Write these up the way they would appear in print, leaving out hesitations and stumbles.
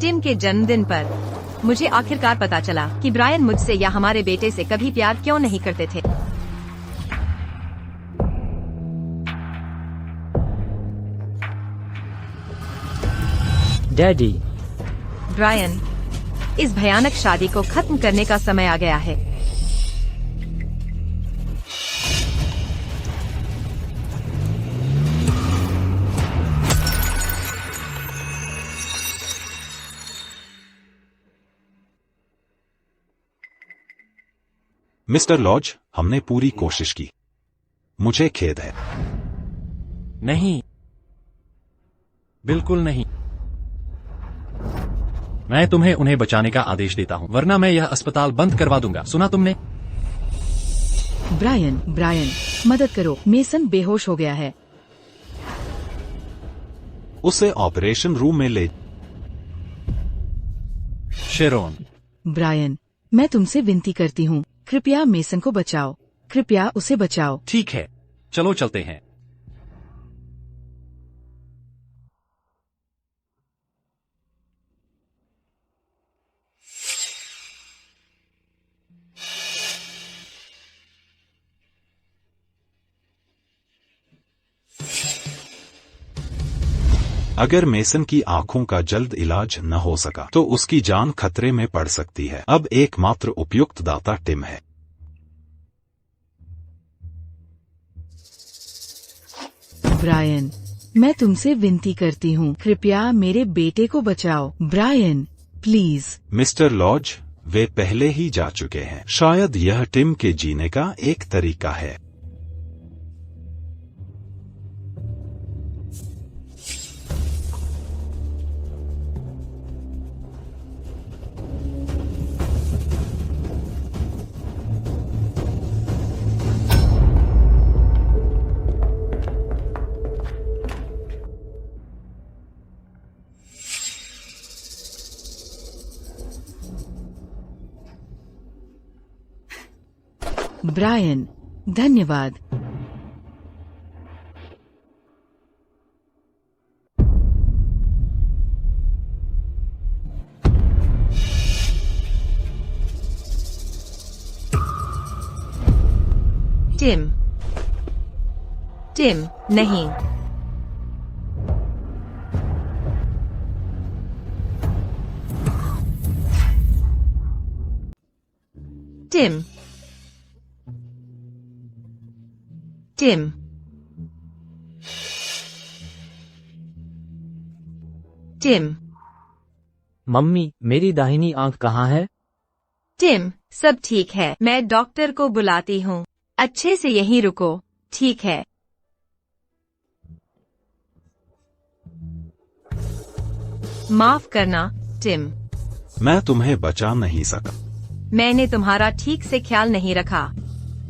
Tim के जन्मदिन पर मुझे आखिरकार पता चला कि ब्रायन मुझसे या हमारे बेटे से कभी प्यार क्यों नहीं करते थे। डैडी। ब्रायन, इस भयानक शादी को खत्म करने का समय आ गया है। मिस्टर लॉज, हमने पूरी कोशिश की। मुझे खेद है। नहीं, बिल्कुल नहीं। मैं तुम्हें उन्हें बचाने का आदेश देता हूं, वरना मैं यह अस्पताल बंद करवा दूंगा। सुना तुमने? ब्रायन, मदद करो। मेसन बेहोश हो गया है। उसे ऑपरेशन रूम में ले। शेरोन। ब्रायन, मैं तुमसे विनती करती हूँ, कृपया मेसन को बचाओ। कृपया उसे बचाओ। ठीक है, चलो चलते हैं। अगर मेसन की आंखों का जल्द इलाज न हो सका तो उसकी जान खतरे में पड़ सकती है। अब एकमात्र उपयुक्त दाता टिम है। ब्रायन, मैं तुमसे विनती करती हूँ, कृपया मेरे बेटे को बचाओ। Brian, please. मिस्टर लॉज, वे पहले ही जा चुके हैं। शायद यह टिम के जीने का एक तरीका है। ब्रायन, धन्यवाद। टिम, नहीं। टिम। मम्मी, मेरी दाहिनी आंख कहाँ है? टिम, सब ठीक है। मैं डॉक्टर को बुलाती हूँ। अच्छे से यहीं रुको, ठीक है? माफ करना, टिम। मैं तुम्हें बचा नहीं सका। मैंने तुम्हारा ठीक से ख्याल नहीं रखा।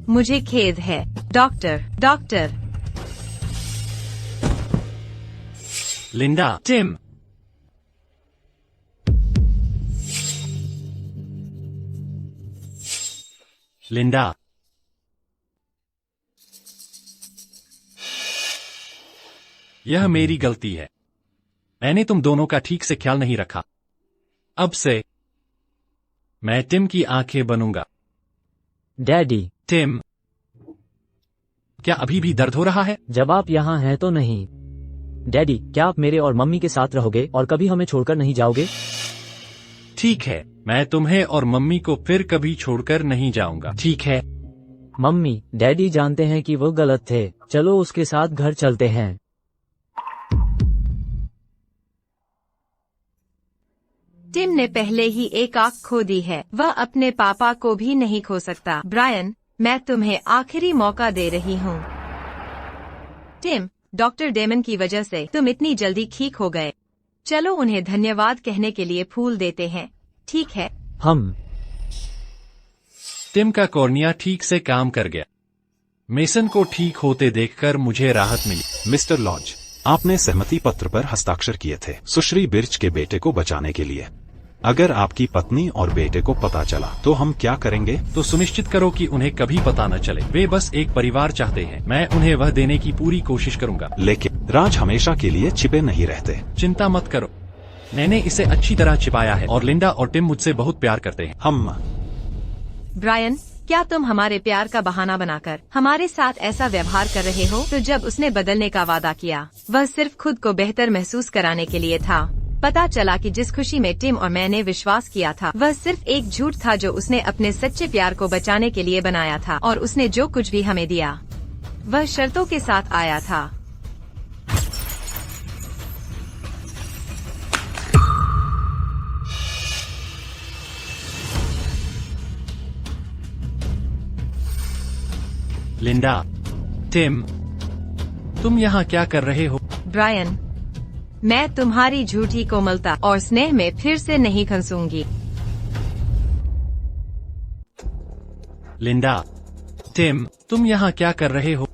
मुझे खेद है। डॉक्टर। लिंडा। टिम। लिंडा। यह मेरी गलती है। मैंने तुम दोनों का ठीक से ख्याल नहीं रखा। अब से मैं टिम की आंखें बनूंगा। डैडी। टिम, क्या अभी भी दर्द हो रहा है? जब आप यहाँ हैं तो नहीं। डैडी, क्या आप मेरे और मम्मी के साथ रहोगे और कभी हमें छोड़कर नहीं जाओगे? ठीक है, मैं तुम्हें और मम्मी को फिर कभी छोड़कर नहीं जाऊंगा। ठीक है? मम्मी, डैडी जानते हैं कि वो गलत थे। चलो उसके साथ घर चलते हैं। टिम ने पहले ही एक आंख खो दी है। वह अपने पापा को भी नहीं खो सकता। ब्रायन, मैं तुम्हें आखिरी मौका दे रही हूँ। टिम, डॉक्टर डेमन की वजह से तुम इतनी जल्दी ठीक हो गए। चलो उन्हें धन्यवाद कहने के लिए फूल देते हैं, ठीक है? टिम का कॉर्निया ठीक से काम कर गया। मेसन को ठीक होते देखकर मुझे राहत मिली। मिस्टर लॉज, आपने सहमति पत्र पर हस्ताक्षर किए थे सुश्री बिर्च के बेटे को बचाने के लिए। अगर आपकी पत्नी और बेटे को पता चला तो हम क्या करेंगे? तो सुनिश्चित करो कि उन्हें कभी पता न चले। वे बस एक परिवार चाहते हैं। मैं उन्हें वह देने की पूरी कोशिश करूंगा। लेकिन राज हमेशा के लिए छिपे नहीं रहते। चिंता मत करो, मैंने इसे अच्छी तरह छिपाया है और लिंडा और टिम मुझसे बहुत प्यार करते हैं। हम ब्रायन, क्या तुम हमारे प्यार का बहाना बनाकर हमारे साथ ऐसा व्यवहार कर रहे हो? तो जब उसने बदलने का वादा किया, वह सिर्फ खुद को बेहतर महसूस कराने के लिए था। पता चला कि जिस खुशी में टिम और मैंने विश्वास किया था, वह सिर्फ एक झूठ था जो उसने अपने सच्चे प्यार को बचाने के लिए बनाया था। और उसने जो कुछ भी हमें दिया, वह शर्तों के साथ आया था। लिंडा, टिम, तुम यहाँ क्या कर रहे हो? ब्रायन, मैं तुम्हारी झूठी कोमलता और स्नेह में फिर से नहीं फंसूंगी। लिंडा, टिम, तुम यहाँ क्या कर रहे हो?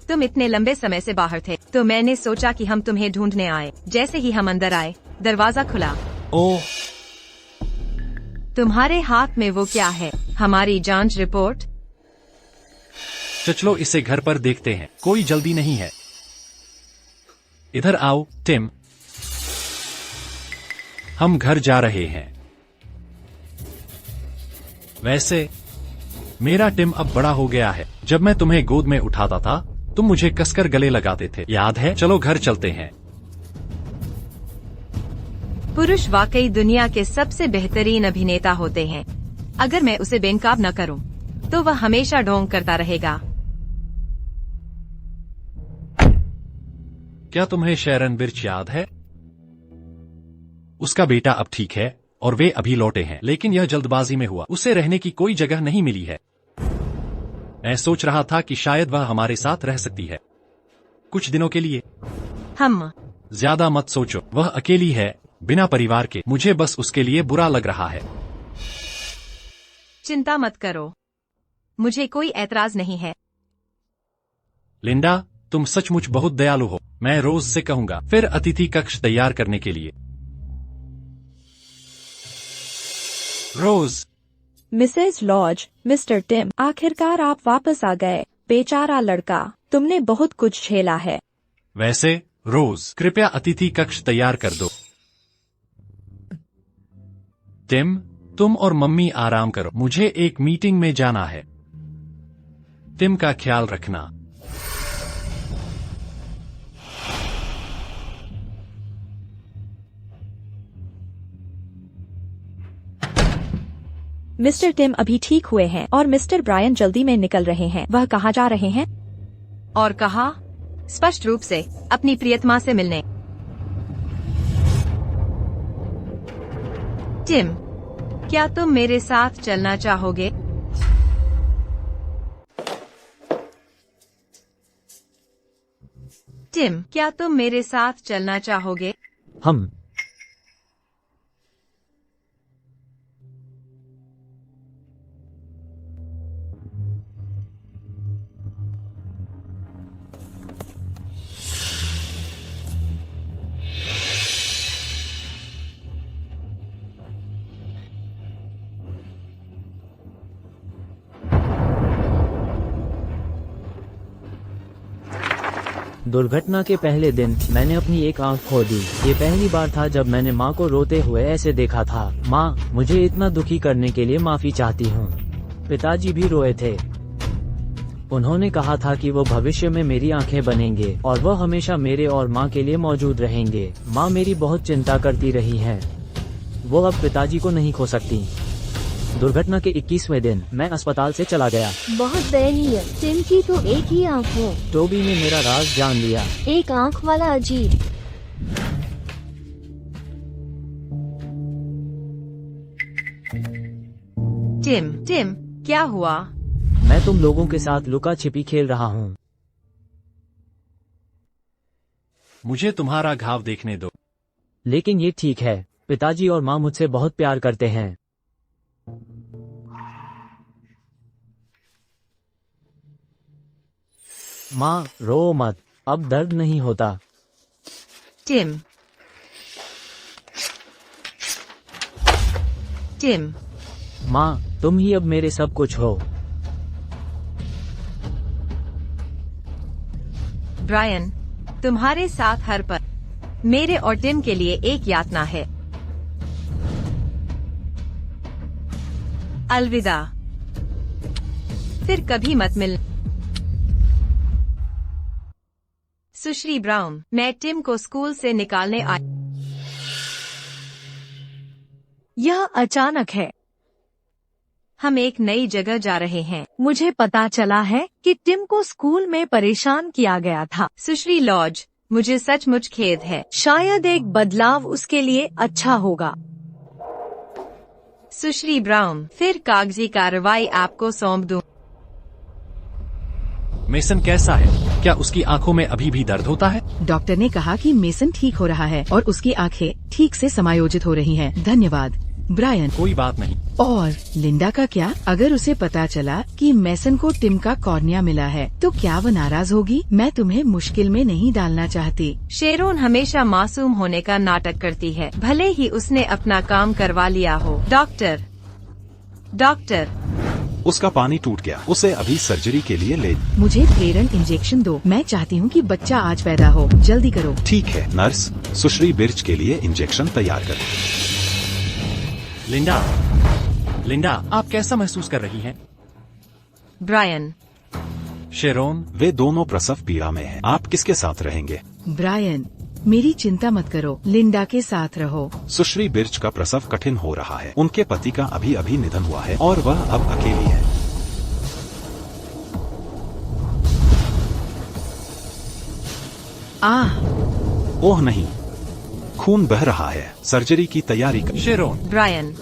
तुम इतने लंबे समय से बाहर थे, तो मैंने सोचा कि हम तुम्हें ढूंढने आए। जैसे ही हम अंदर आए, दरवाजा खुला। ओह, तुम्हारे हाथ में वो क्या है? हमारी जांच रिपोर्ट? चलो इसे घर पर देखते हैं, कोई जल्दी नहीं है। इधर आओ टिम, हम घर जा रहे हैं। वैसे मेरा टिम अब बड़ा हो गया है। जब मैं तुम्हें गोद में उठाता था, तुम मुझे कसकर गले लगाते थे, याद है? चलो घर चलते हैं। पुरुष वाकई दुनिया के सबसे बेहतरीन अभिनेता होते हैं। अगर मैं उसे बेनकाब न करूं, तो वह हमेशा ढोंग करता रहेगा। क्या तुम्हें शैरन बिर्च याद है? उसका बेटा अब ठीक है और वे अभी लौटे हैं, लेकिन यह जल्दबाजी में हुआ। उसे रहने की कोई जगह नहीं मिली है। मैं सोच रहा था कि शायद वह हमारे साथ रह सकती है कुछ दिनों के लिए। हम ज्यादा मत सोचो, वह अकेली है, बिना परिवार के। मुझे बस उसके लिए बुरा लग रहा है। चिंता मत करो, मुझे कोई ऐतराज नहीं है। लिंडा, तुम सचमुच बहुत दयालु हो। मैं रोज से कहूंगा। फिर अतिथि कक्ष तैयार करने के लिए। रोज, मिसेज लॉज, मिस्टर टिम, आखिरकार आप वापस आ गए। बेचारा लड़का, तुमने बहुत कुछ झेला है। वैसे रोज, कृपया अतिथि कक्ष तैयार कर दो। टिम, तुम और मम्मी आराम करो, मुझे एक मीटिंग में जाना है। टिम का ख्याल रखना। मिस्टर टिम अभी ठीक हुए हैं और मिस्टर ब्रायन जल्दी में निकल रहे हैं। वह कहाँ जा रहे हैं? और कहा, स्पष्ट रूप से अपनी प्रियतमा से मिलने। टिम, क्या तुम मेरे साथ चलना चाहोगे? टिम, क्या तुम मेरे साथ चलना चाहोगे? हम दुर्घटना के पहले दिन मैंने अपनी एक आंख खो दी। ये पहली बार था जब मैंने माँ को रोते हुए ऐसे देखा था। माँ, मुझे इतना दुखी करने के लिए माफी चाहती हूँ। पिताजी भी रोए थे। उन्होंने कहा था कि वो भविष्य में मेरी आंखें बनेंगे और वह हमेशा मेरे और माँ के लिए मौजूद रहेंगे। माँ मेरी बहुत चिंता करती रही है। वो अब पिताजी को नहीं खो सकती। दुर्घटना के 21वें दिन मैं अस्पताल से चला गया। बहुत दयनीय। टिम की तो एक ही आँख हो। टोबी ने मेरा राज जान लिया। एक आँख वाला अजीब। टिम, क्या हुआ? मैं तुम लोगों के साथ लुका छिपी खेल रहा हूँ। मुझे तुम्हारा घाव देखने दो। लेकिन ये ठीक है, पिताजी और माँ मुझसे बहुत प्यार करते हैं। माँ, रो मत, अब दर्द नहीं होता। टिम, माँ, तुम ही अब मेरे सब कुछ हो। ब्रायन, तुम्हारे साथ हर पल मेरे और टिम के लिए एक यातना है। अलविदा, फिर कभी मत मिल। सुश्री ब्राउन, मैं टिम को स्कूल से निकालने आई। यह अचानक है। हम एक नई जगह जा रहे हैं। मुझे पता चला है कि टिम को स्कूल में परेशान किया गया था। सुश्री लॉज, मुझे सचमुच खेद है। शायद एक बदलाव उसके लिए अच्छा होगा। सुश्री ब्राउन, फिर कागजी कार्रवाई आपको सौंप दूं। मेसन कैसा है? क्या उसकी आंखों में अभी भी दर्द होता है? डॉक्टर ने कहा कि मेसन ठीक हो रहा है और उसकी आंखें ठीक से समायोजित हो रही हैं। धन्यवाद ब्रायन। कोई बात नहीं। और लिंडा का क्या? अगर उसे पता चला कि मेसन को टिम का कॉर्निया मिला है तो क्या वो नाराज होगी? मैं तुम्हें मुश्किल में नहीं डालना चाहती। शेरोन हमेशा मासूम होने का नाटक करती है, भले ही उसने अपना काम करवा लिया हो। डॉक्टर, उसका पानी टूट गया, उसे अभी सर्जरी के लिए ले। मुझे प्रेरण इंजेक्शन दो। मैं चाहती हूँ कि बच्चा आज पैदा हो। जल्दी करो। ठीक है नर्स, सुश्री बिर्च के लिए इंजेक्शन तैयार कर। लिंडा, आप कैसा महसूस कर रही हैं? ब्रायन, शेरोन, वे दोनों प्रसव पीड़ा में हैं। आप किसके साथ रहेंगे? ब्रायन, मेरी चिंता मत करो, लिंडा के साथ रहो। सुश्री बिर्च का प्रसव कठिन हो रहा है। उनके पति का अभी निधन हुआ है और वह अब अकेली है। ओह नहीं, खून बह रहा है। सर्जरी की तैयारी कर। शेरोन, ब्रायन,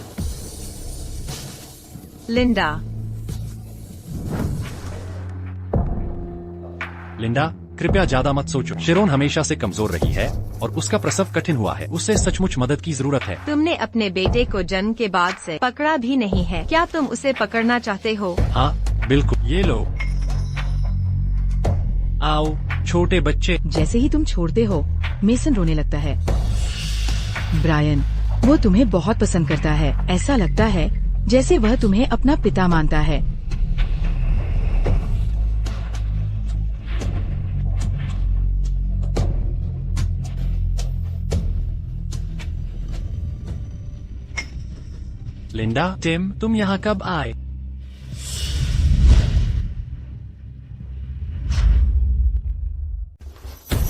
लिंडा, कृपया ज्यादा मत सोचो। शेरोन हमेशा से कमजोर रही है और उसका प्रसव कठिन हुआ है। उसे सचमुच मदद की जरूरत है। तुमने अपने बेटे को जन्म के बाद से पकड़ा भी नहीं है। क्या तुम उसे पकड़ना चाहते हो? हाँ बिल्कुल। ये लो। आओ छोटे बच्चे। जैसे ही तुम छोड़ते हो मेसन रोने लगता है। ब्रायन, वो तुम्हें बहुत पसंद करता है। ऐसा लगता है जैसे वह तुम्हें अपना पिता मानता है। लिंडा, टिम, तुम यहाँ कब आए?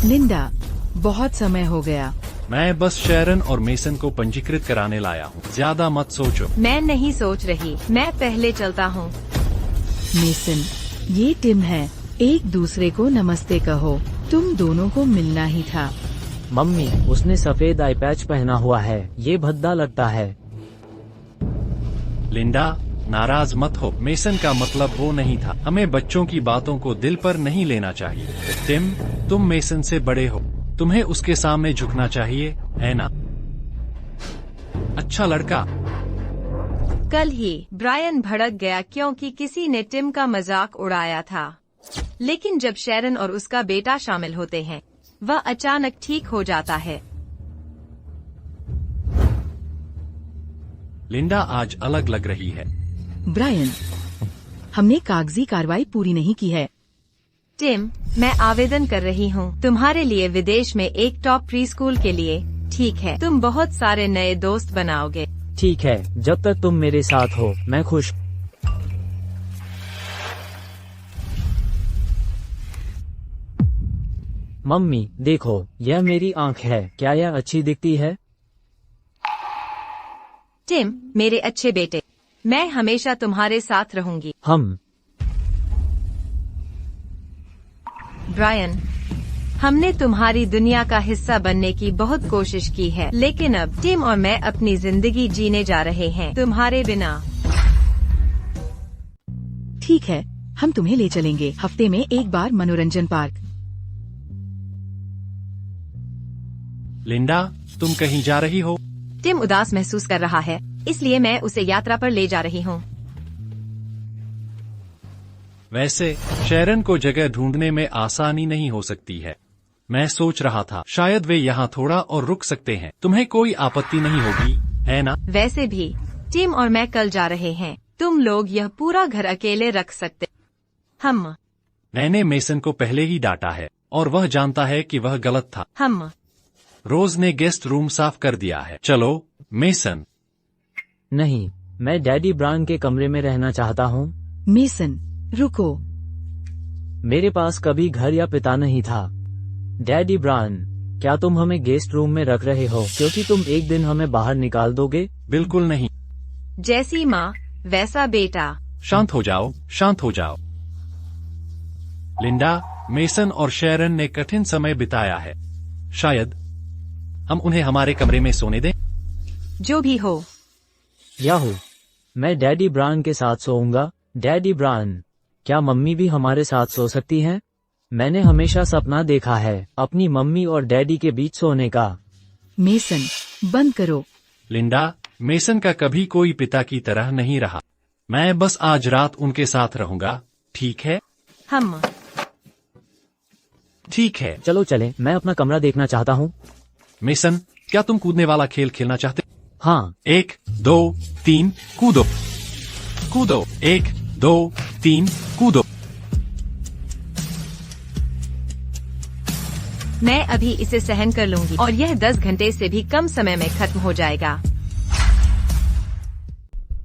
लिंडा, बहुत समय हो गया। मैं बस शेरन और मेसन को पंजीकृत कराने लाया हूँ। ज्यादा मत सोचो। मैं नहीं सोच रही, मैं पहले चलता हूँ। मेसन, ये टिम है। एक दूसरे को नमस्ते कहो। तुम दोनों को मिलना ही था। मम्मी, उसने सफेद आई पैच पहना हुआ है। ये भद्दा लगता है। लिंडा, नाराज मत हो। मेसन का मतलब वो नहीं था। हमें बच्चों की बातों को दिल पर नहीं लेना चाहिए। टिम, तुम मेसन से बड़े हो। तुम्हें उसके सामने झुकना चाहिए, है ना? अच्छा लड़का। कल ही ब्रायन भड़क गया क्योंकि किसी ने टिम का मजाक उड़ाया था। लेकिन जब शेरन और उसका बेटा शामिल होते हैं, वह अचानक ठीक हो जाता है। लिंडा आज अलग लग रही है। ब्रायन, हमने कागजी कार्रवाई पूरी नहीं की है। टिम, मैं आवेदन कर रही हूँ तुम्हारे लिए विदेश में एक टॉप प्री स्कूल के लिए। ठीक है, तुम बहुत सारे नए दोस्त बनाओगे। ठीक है, जब तक तुम मेरे साथ हो मैं खुश। मम्मी देखो, यह मेरी आंख है। क्या यह अच्छी दिखती है? टिम, मेरे अच्छे बेटे, मैं हमेशा तुम्हारे साथ रहूंगी। हम ब्रायन, हमने तुम्हारी दुनिया का हिस्सा बनने की बहुत कोशिश की है, लेकिन अब टिम और मैं अपनी जिंदगी जीने जा रहे हैं तुम्हारे बिना। ठीक है, हम तुम्हें ले चलेंगे हफ्ते में एक बार मनोरंजन पार्क। लिंडा, तुम कहीं जा रही हो? टिम उदास महसूस कर रहा है, इसलिए मैं उसे यात्रा पर ले जा रही हूँ। वैसे शेरन को जगह ढूंढने में आसानी नहीं हो सकती है। मैं सोच रहा था शायद वे यहाँ थोड़ा और रुक सकते हैं। तुम्हें कोई आपत्ति नहीं होगी, है ना? वैसे भी टिम और मैं कल जा रहे हैं। तुम लोग यह पूरा घर अकेले रख सकते। मैंने मेसन को पहले ही डांटा है और वह जानता है कि वह गलत था। रोज ने गेस्ट रूम साफ कर दिया है। चलो मेसन। नहीं, मैं डैडी ब्रायन के कमरे में रहना चाहता हूँ। मेसन, रुको। मेरे पास कभी घर या पिता नहीं था। डैडी ब्रायन, क्या तुम हमें गेस्ट रूम में रख रहे हो क्योंकि तुम एक दिन हमें बाहर निकाल दोगे? बिल्कुल नहीं। जैसी माँ वैसा बेटा। शांत हो जाओ, शांत हो जाओ। लिंडा, मेसन और शेरन ने कठिन समय बिताया है। शायद हम उन्हें हमारे कमरे में सोने दें। जो भी हो। याहू, मैं डैडी ब्रायन के साथ सोऊंगा। डैडी ब्रायन, क्या मम्मी भी हमारे साथ सो सकती हैं? मैंने हमेशा सपना देखा है अपनी मम्मी और डैडी के बीच सोने का। मेसन, बंद करो। लिंडा, मेसन का कभी कोई पिता की तरह नहीं रहा। मैं बस आज रात उनके साथ रहूंगा, ठीक है? हम। ठीक है। चलो चलें, मैं अपना कमरा देखना चाहता हूँ। मेसन, क्या तुम कूदने वाला खेल खेलना चाहते? हाँ। 1, 2, 3, कूदो। कूदो। 1, 2, 3, कूदो। मैं अभी इसे सहन कर लूंगी और यह 10 घंटे से भी कम समय में खत्म हो जाएगा।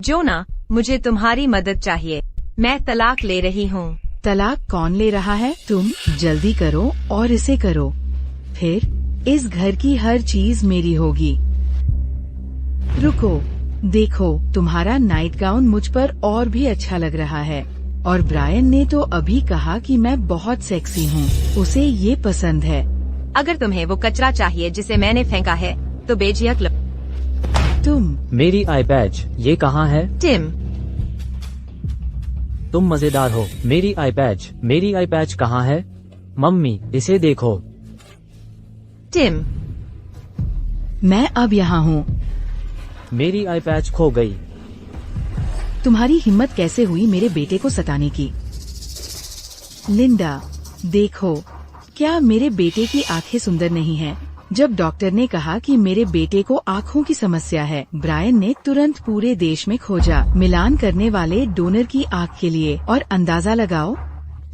जोना, मुझे तुम्हारी मदद चाहिए। मैं तलाक ले रही हूँ। तलाक कौन ले रहा है? तुम जल्दी करो और इसे करो, फिर इस घर की हर चीज मेरी होगी। रुको, देखो, तुम्हारा नाइट गाउन मुझ पर और भी अच्छा लग रहा है। और ब्रायन ने तो अभी कहा कि मैं बहुत सेक्सी हूँ, उसे ये पसंद है। अगर तुम्हें वो कचरा चाहिए जिसे मैंने फेंका है तो बेझिझक लो। तुम। मेरी आई पैच, ये कहाँ है? टिम। तुम मजेदार हो। मेरी आई पैच कहाँ है? मम्मी, इसे देखो। टिम। मैं अब यहाँ हूँ। मेरी आई पैच खो गई। तुम्हारी हिम्मत कैसे हुई मेरे बेटे को सताने की? लिंडा, देखो, क्या मेरे बेटे की आंखें सुंदर नहीं हैं? जब डॉक्टर ने कहा कि मेरे बेटे को आँखों की समस्या है, ब्रायन ने तुरंत पूरे देश में खोजा मिलान करने वाले डोनर की आँख के लिए। और अंदाजा लगाओ,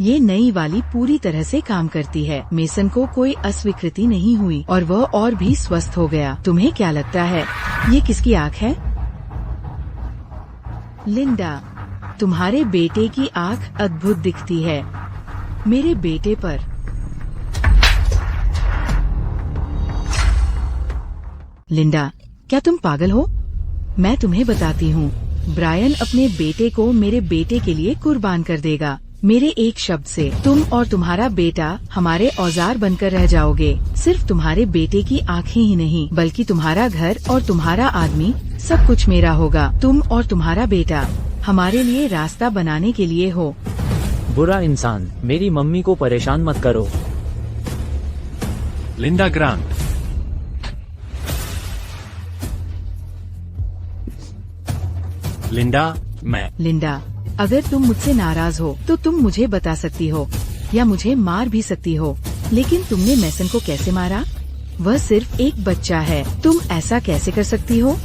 ये नई वाली पूरी तरह से काम करती है। मेसन को कोई अस्वीकृति नहीं हुई और वह और भी स्वस्थ हो गया। तुम्हें क्या लगता है ये किसकी आँख है? लिंडा, तुम्हारे बेटे की आँख अद्भुत दिखती है। मेरे बेटे पर। लिंडा, क्या तुम पागल हो? मैं तुम्हें बताती हूँ, ब्रायन अपने बेटे को मेरे बेटे के लिए कुर्बान कर देगा। मेरे एक शब्द से तुम और तुम्हारा बेटा हमारे औजार बनकर रह जाओगे। सिर्फ तुम्हारे बेटे की आँखें ही नहीं, बल्कि तुम्हारा घर और तुम्हारा आदमी, सब कुछ मेरा होगा। तुम और तुम्हारा बेटा हमारे लिए रास्ता बनाने के लिए हो। बुरा इंसान, मेरी मम्मी को परेशान मत करो। लिंडा ग्रांट। लिंडा, मैं। लिंडा, अगर तुम मुझसे नाराज हो तो तुम मुझे बता सकती हो या मुझे मार भी सकती हो, लेकिन तुमने मेसन को कैसे मारा? वह सिर्फ एक बच्चा है, तुम ऐसा कैसे कर सकती हो?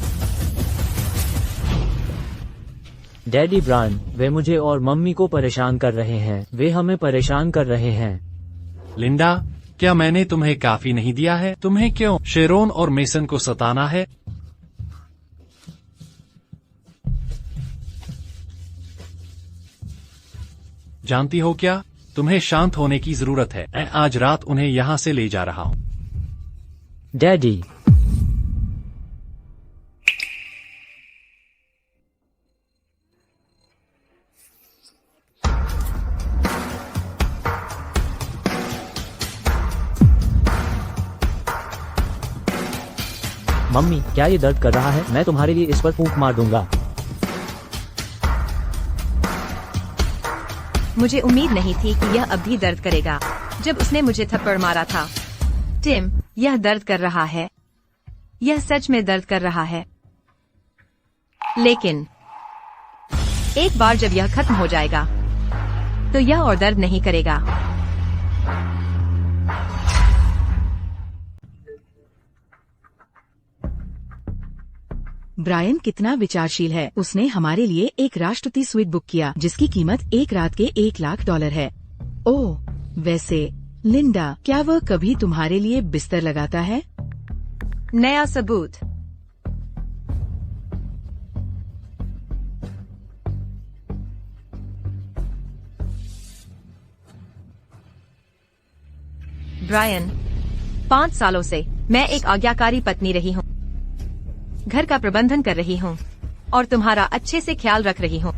डैडी ब्रायन, वे मुझे और मम्मी को परेशान कर रहे हैं। वे हमें परेशान कर रहे हैं। लिंडा, क्या मैंने तुम्हें काफी नहीं दिया है? तुम्हें क्यों शेरोन और मेसन को सताना है? जानती हो क्या, तुम्हें शांत होने की जरूरत है। मैं आज रात उन्हें यहाँ से ले जा रहा हूँ। डैडी। मम्मी, क्या ये दर्द कर रहा है? मैं तुम्हारे लिए इस पर फूंक मार दूंगा। मुझे उम्मीद नहीं थी कि यह अब भी दर्द करेगा जब उसने मुझे थप्पड़ मारा था। टिम, यह दर्द कर रहा है। यह सच में दर्द कर रहा है। लेकिन एक बार जब यह खत्म हो जाएगा तो यह और दर्द नहीं करेगा। ब्रायन कितना विचारशील है। उसने हमारे लिए एक राष्ट्रपति स्वीट बुक किया जिसकी कीमत एक रात के $1,00,000 है। ओह, वैसे लिंडा, क्या वह कभी तुम्हारे लिए बिस्तर लगाता है? नया सबूत। ब्रायन, 5 सालों से मैं एक आज्ञाकारी पत्नी रही हूँ, घर का प्रबंधन कर रही हूँ और तुम्हारा अच्छे से ख्याल रख रही हूँ।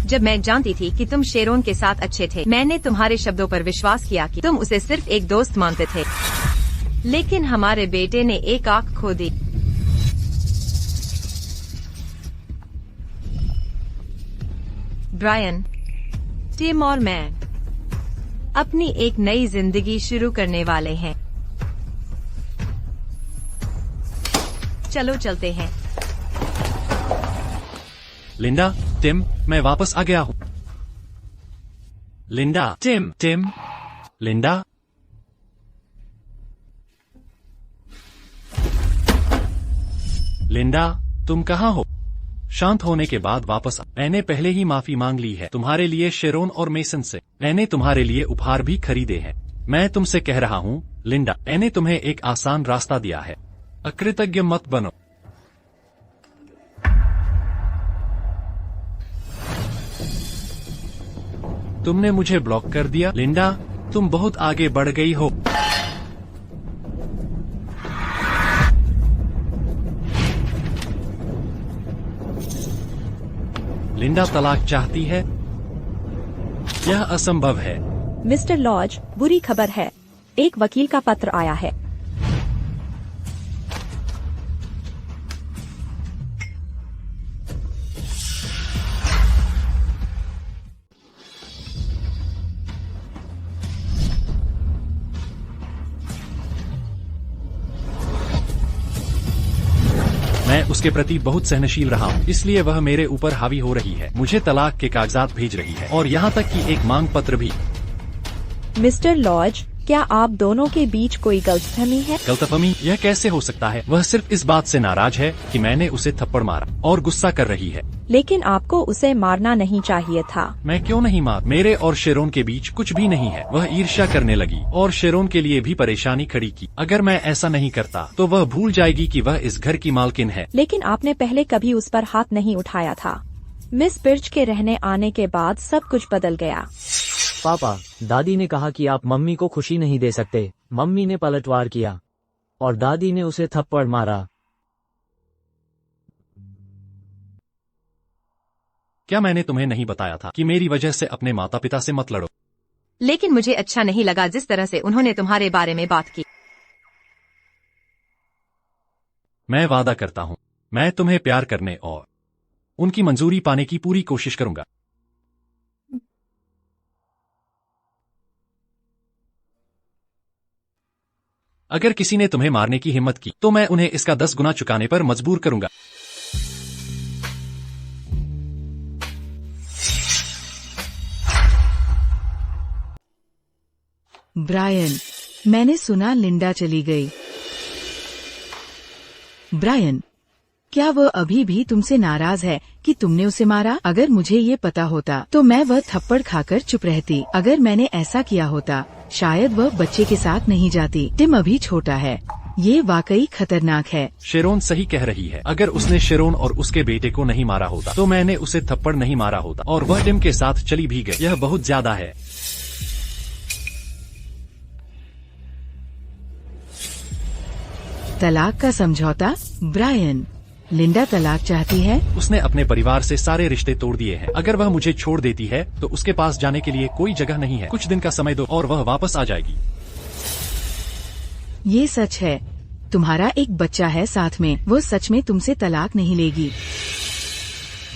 जब मैं जानती थी कि तुम शेरोन के साथ अच्छे थे, मैंने तुम्हारे शब्दों पर विश्वास किया कि तुम उसे सिर्फ एक दोस्त मानते थे। लेकिन हमारे बेटे ने एक आंख खो दी। ब्रायन, टिम और मैं अपनी एक नई जिंदगी शुरू करने वाले हैं। चलो चलते हैं। लिंडा, टिम, मैं वापस आ गया हूँ। लिंडा, टिम, लिंडा। लिंडा, तुम कहाँ हो? शांत होने के बाद वापस आ। मैंने पहले ही माफी मांग ली है तुम्हारे लिए शेरोन और मेसन से। मैंने तुम्हारे लिए उपहार भी खरीदे हैं। मैं तुमसे कह रहा हूँ लिंडा, मैंने तुम्हें एक आसान रास्ता दिया है। अकृतज्ञ मत बनो। तुमने मुझे ब्लॉक कर दिया। लिंडा, तुम बहुत आगे बढ़ गई हो। लिंडा तलाक चाहती है? यह असंभव है। मिस्टर लॉज, बुरी खबर है। एक वकील का पत्र आया है। मैं उसके प्रति बहुत सहनशील रहा हूँ, इसलिए वह मेरे ऊपर हावी हो रही है। मुझे तलाक के कागजात भेज रही है और यहाँ तक कि एक मांग पत्र भी। मिस्टर लॉज, क्या आप दोनों के बीच कोई गलतफहमी है? गलतफहमी? यह कैसे हो सकता है? वह सिर्फ इस बात से नाराज है कि मैंने उसे थप्पड़ मारा और गुस्सा कर रही है। लेकिन आपको उसे मारना नहीं चाहिए था। मैं क्यों नहीं मार? मेरे और शेरोन के बीच कुछ भी नहीं है। वह ईर्ष्या करने लगी और शेरोन के लिए भी परेशानी खड़ी की। अगर मैं ऐसा नहीं करता तो वह भूल जाएगी कि वह इस घर की मालकिन है। लेकिन आपने पहले कभी उस पर हाथ नहीं उठाया था। मिस बिर्च के रहने आने के बाद सब कुछ बदल गया। पापा, दादी ने कहा कि आप मम्मी को खुशी नहीं दे सकते। मम्मी ने पलटवार किया और दादी ने उसे थप्पड़ मारा। क्या मैंने तुम्हें नहीं बताया था कि मेरी वजह से अपने माता पिता से मत लड़ो? लेकिन मुझे अच्छा नहीं लगा जिस तरह से उन्होंने तुम्हारे बारे में बात की। मैं वादा करता हूँ, मैं तुम्हें प्यार करने और उनकी मंजूरी पाने की पूरी कोशिश करूंगा। अगर किसी ने तुम्हें मारने की हिम्मत की तो मैं उन्हें इसका 10 गुना चुकाने पर मजबूर करूंगा। ब्रायन, मैंने सुना लिंडा चली गई। ब्रायन, क्या वह अभी भी तुमसे नाराज है कि तुमने उसे मारा? अगर मुझे ये पता होता तो मैं वह थप्पड़ खाकर चुप रहती। अगर मैंने ऐसा किया होता शायद वह बच्चे के साथ नहीं जाती। टिम अभी छोटा है। ये वाकई खतरनाक है। शेरोन सही कह रही है। अगर उसने शेरोन और उसके बेटे को नहीं मारा होता तो मैंने उसे थप्पड़ नहीं मारा होता और वह टिम के साथ चली भी गई। यह बहुत ज्यादा है। तलाक का समझौता? ब्रायन, लिंडा तलाक चाहती है। उसने अपने परिवार से सारे रिश्ते तोड़ दिए हैं। अगर वह मुझे छोड़ देती है तो उसके पास जाने के लिए कोई जगह नहीं है। कुछ दिन का समय दो और वह वापस आ जाएगी। ये सच है। तुम्हारा एक बच्चा है साथ में। वो सच में तुमसे तलाक नहीं लेगी।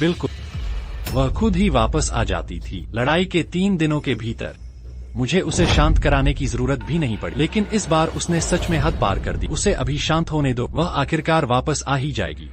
बिल्कुल, वह खुद ही वापस आ जाती थी। लड़ाई के 3 दिनों के भीतर मुझे उसे शांत कराने की जरूरत भी नहीं पड़ी। लेकिन इस बार उसने सच में हद पार कर दी। उसे अभी शांत होने दो, वह आखिरकार वापस आ ही जाएगी।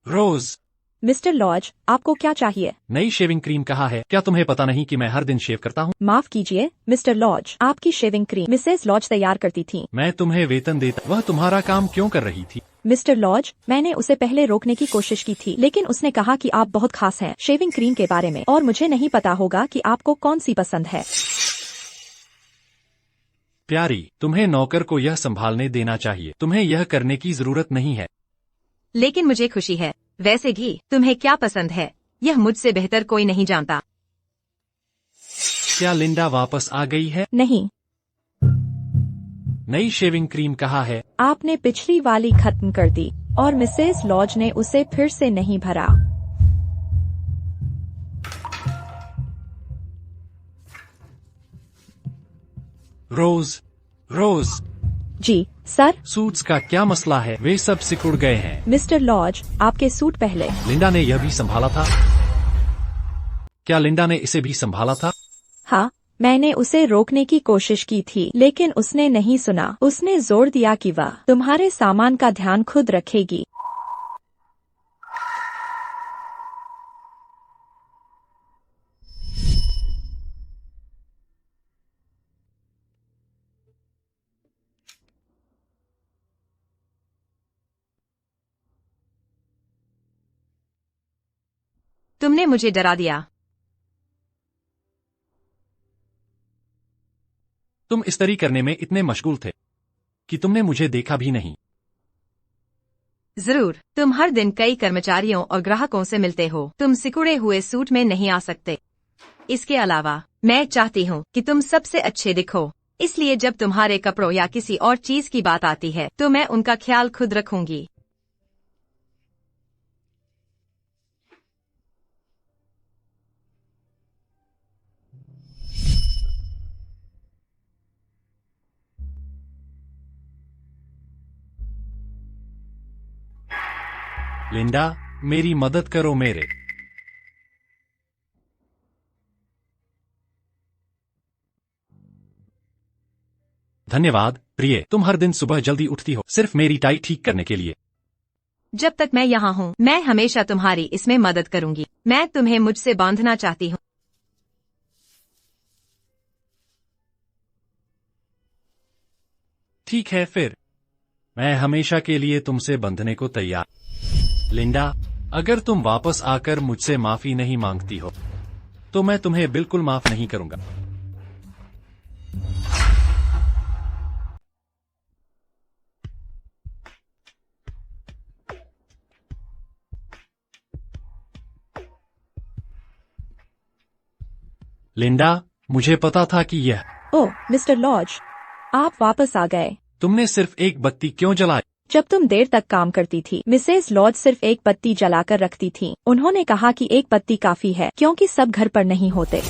रोज, मिस्टर लॉज, आपको क्या चाहिए? नई शेविंग क्रीम कहाँ है? क्या तुम्हें पता नहीं कि मैं हर दिन शेव करता हूँ? माफ कीजिए मिस्टर लॉज, आपकी शेविंग क्रीम मिसेस लॉज तैयार करती थी। मैं तुम्हें वेतन देता, वह तुम्हारा काम क्यों कर रही थी? मिस्टर लॉज, मैंने उसे पहले रोकने की कोशिश की थी, लेकिन उसने कहा कि आप बहुत खास हैं शेविंग क्रीम के बारे में, और मुझे नहीं पता होगा कि आपको कौन सी पसंद है। प्यारी, तुम्हें नौकर को यह संभालने देना चाहिए, तुम्हें यह करने की जरूरत नहीं है। लेकिन मुझे खुशी है। वैसे भी तुम्हें क्या पसंद है यह मुझसे बेहतर कोई नहीं जानता। क्या लिंडा वापस आ गई है? नहीं, नई शेविंग क्रीम कहाँ है? आपने पिछली वाली खत्म कर दी और मिसेस लॉज ने उसे फिर से नहीं भरा। रोज, रोज, जी सर। सूट्स का क्या मसला है? वे सब सिकुड़ गए हैं। मिस्टर लॉज, आपके सूट पहले। लिंडा ने यह भी संभाला था? क्या लिंडा ने इसे भी संभाला था? हाँ, मैंने उसे रोकने की कोशिश की थी, लेकिन उसने नहीं सुना। उसने जोर दिया कि वह तुम्हारे सामान का ध्यान खुद रखेगी। तुमने मुझे डरा दिया। तुम इस्त्री करने में इतने मशगूल थे कि तुमने मुझे देखा भी नहीं। जरूर, तुम हर दिन कई कर्मचारियों और ग्राहकों से मिलते हो। तुम सिकुड़े हुए सूट में नहीं आ सकते। इसके अलावा मैं चाहती हूँ कि तुम सबसे अच्छे दिखो, इसलिए जब तुम्हारे कपड़ों या किसी और चीज की बात आती है तो मैं उनका ख्याल खुद रखूंगी। लिंडा, मेरी मदद करो मेरे। धन्यवाद प्रिय, तुम हर दिन सुबह जल्दी उठती हो सिर्फ मेरी टाई ठीक करने के लिए। जब तक मैं यहाँ हूँ मैं हमेशा तुम्हारी इसमें मदद करूंगी। मैं तुम्हें मुझसे बांधना चाहती हूँ। ठीक है फिर, मैं हमेशा के लिए तुमसे बंधने को तैयार। लिंडा, अगर तुम वापस आकर मुझसे माफी नहीं मांगती हो तो मैं तुम्हें बिल्कुल माफ नहीं करूंगा। लिंडा, मुझे पता था कि यह। ओह मिस्टर लॉज, आप वापस आ गए। तुमने सिर्फ एक बत्ती क्यों जलाई? जब तुम देर तक काम करती थी, मिसेस लॉज सिर्फ एक बत्ती जलाकर रखती थी। उन्होंने कहा कि एक बत्ती काफी है क्योंकि सब घर पर नहीं होते।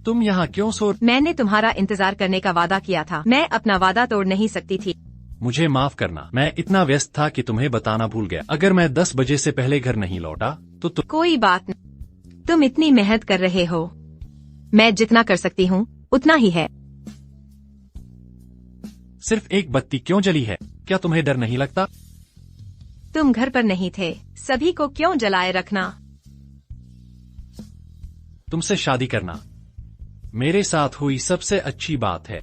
तुम यहाँ क्यों सो? मैंने तुम्हारा इंतजार करने का वादा किया था। मैं अपना वादा तोड़ नहीं सकती थी। मुझे माफ करना, मैं इतना व्यस्त था कि तुम्हें बताना भूल गया। अगर मैं 10 बजे से पहले घर नहीं लौटा तो कोई बात नहीं, तुम इतनी मेहनत कर रहे हो। मैं जितना कर सकती हूँ उतना ही है। सिर्फ एक बत्ती क्यों जली है? क्या तुम्हें डर नहीं लगता? तुम घर पर नहीं थे, सभी को क्यों जलाए रखना। तुमसे शादी करना मेरे साथ हुई सबसे अच्छी बात है।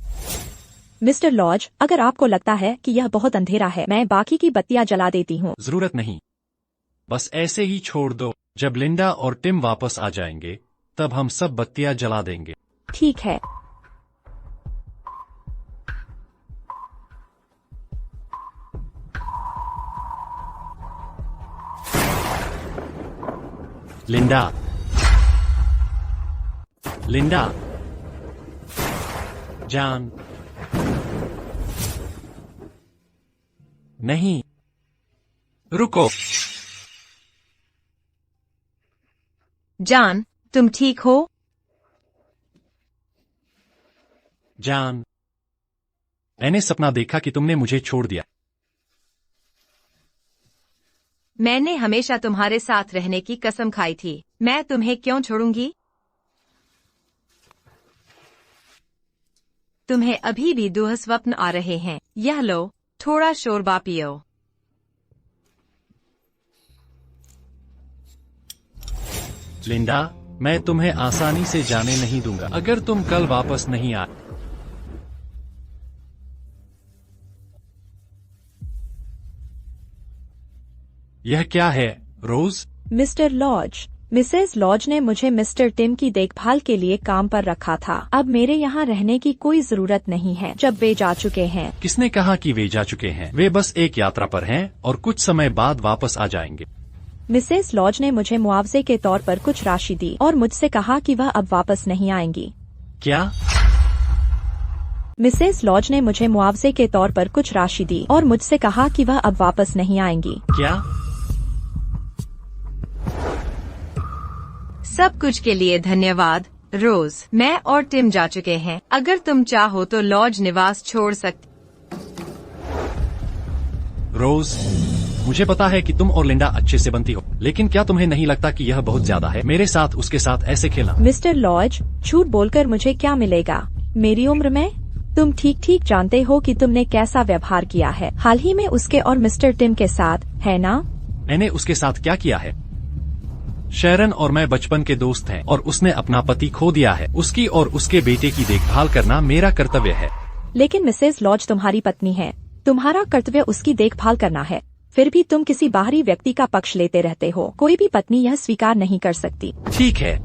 मिस्टर लॉज, अगर आपको लगता है कि यह बहुत अंधेरा है, मैं बाकी की बत्तियां जला देती हूँ। जरूरत नहीं, बस ऐसे ही छोड़ दो। जब लिंडा और टिम वापस आ जाएंगे तब हम सब बत्तियां जला देंगे। ठीक है। लिंडा, लिंडा, जान, नहीं, रुको। जान, तुम ठीक हो? जान, मैंने सपना देखा कि तुमने मुझे छोड़ दिया। मैंने हमेशा तुम्हारे साथ रहने की कसम खाई थी। मैं तुम्हें क्यों छोड़ूंगी? तुम्हें अभी भी दुःस्वप्न आ रहे हैं। यह लो, थोड़ा शोरबा पियो। लिंडा, मैं तुम्हें आसानी से जाने नहीं दूंगा अगर तुम कल वापस नहीं आए। यह क्या है, रोज? मिस्टर लॉज, मिसेज लॉज ने मुझे मिस्टर टिम की देखभाल के लिए काम पर रखा था। अब मेरे यहाँ रहने की कोई जरूरत नहीं है जब वे जा चुके हैं। किसने कहा कि वे जा चुके हैं? वे बस एक यात्रा पर हैं और कुछ समय बाद वापस आ जाएंगे। मिसेज लॉज ने मुझे मुआवजे के तौर पर कुछ राशि दी और मुझसे कहा कि वह अब वापस नहीं आएंगी। क्या? मिसेज लॉज ने मुझे मुआवजे के तौर पर कुछ राशि दी और मुझसे कहा कि वह अब वापस नहीं आएंगी। क्या? सब कुछ के लिए धन्यवाद, रोज। मैं और टिम जा चुके हैं। अगर तुम चाहो तो लॉज निवास छोड़ सकते। रोज, मुझे पता है कि तुम और लिंडा अच्छे से बनती हो, लेकिन क्या तुम्हें नहीं लगता कि यह बहुत ज्यादा है मेरे साथ उसके साथ ऐसे खेलना? मिस्टर लॉज, झूठ बोलकर मुझे क्या मिलेगा मेरी उम्र में? तुम ठीक ठीक जानते हो कि तुमने कैसा व्यवहार किया है हाल ही में उसके और मिस्टर टिम के साथ, है ना? मैंने उसके साथ क्या किया है? शेरन और मैं बचपन के दोस्त हैं और उसने अपना पति खो दिया है। उसकी और उसके बेटे की देखभाल करना मेरा कर्तव्य है। लेकिन मिसेज लॉज तुम्हारी पत्नी है, तुम्हारा कर्तव्य उसकी देखभाल करना है। फिर भी तुम किसी बाहरी व्यक्ति का पक्ष लेते रहते हो। कोई भी पत्नी यह स्वीकार नहीं कर सकती। ठीक है,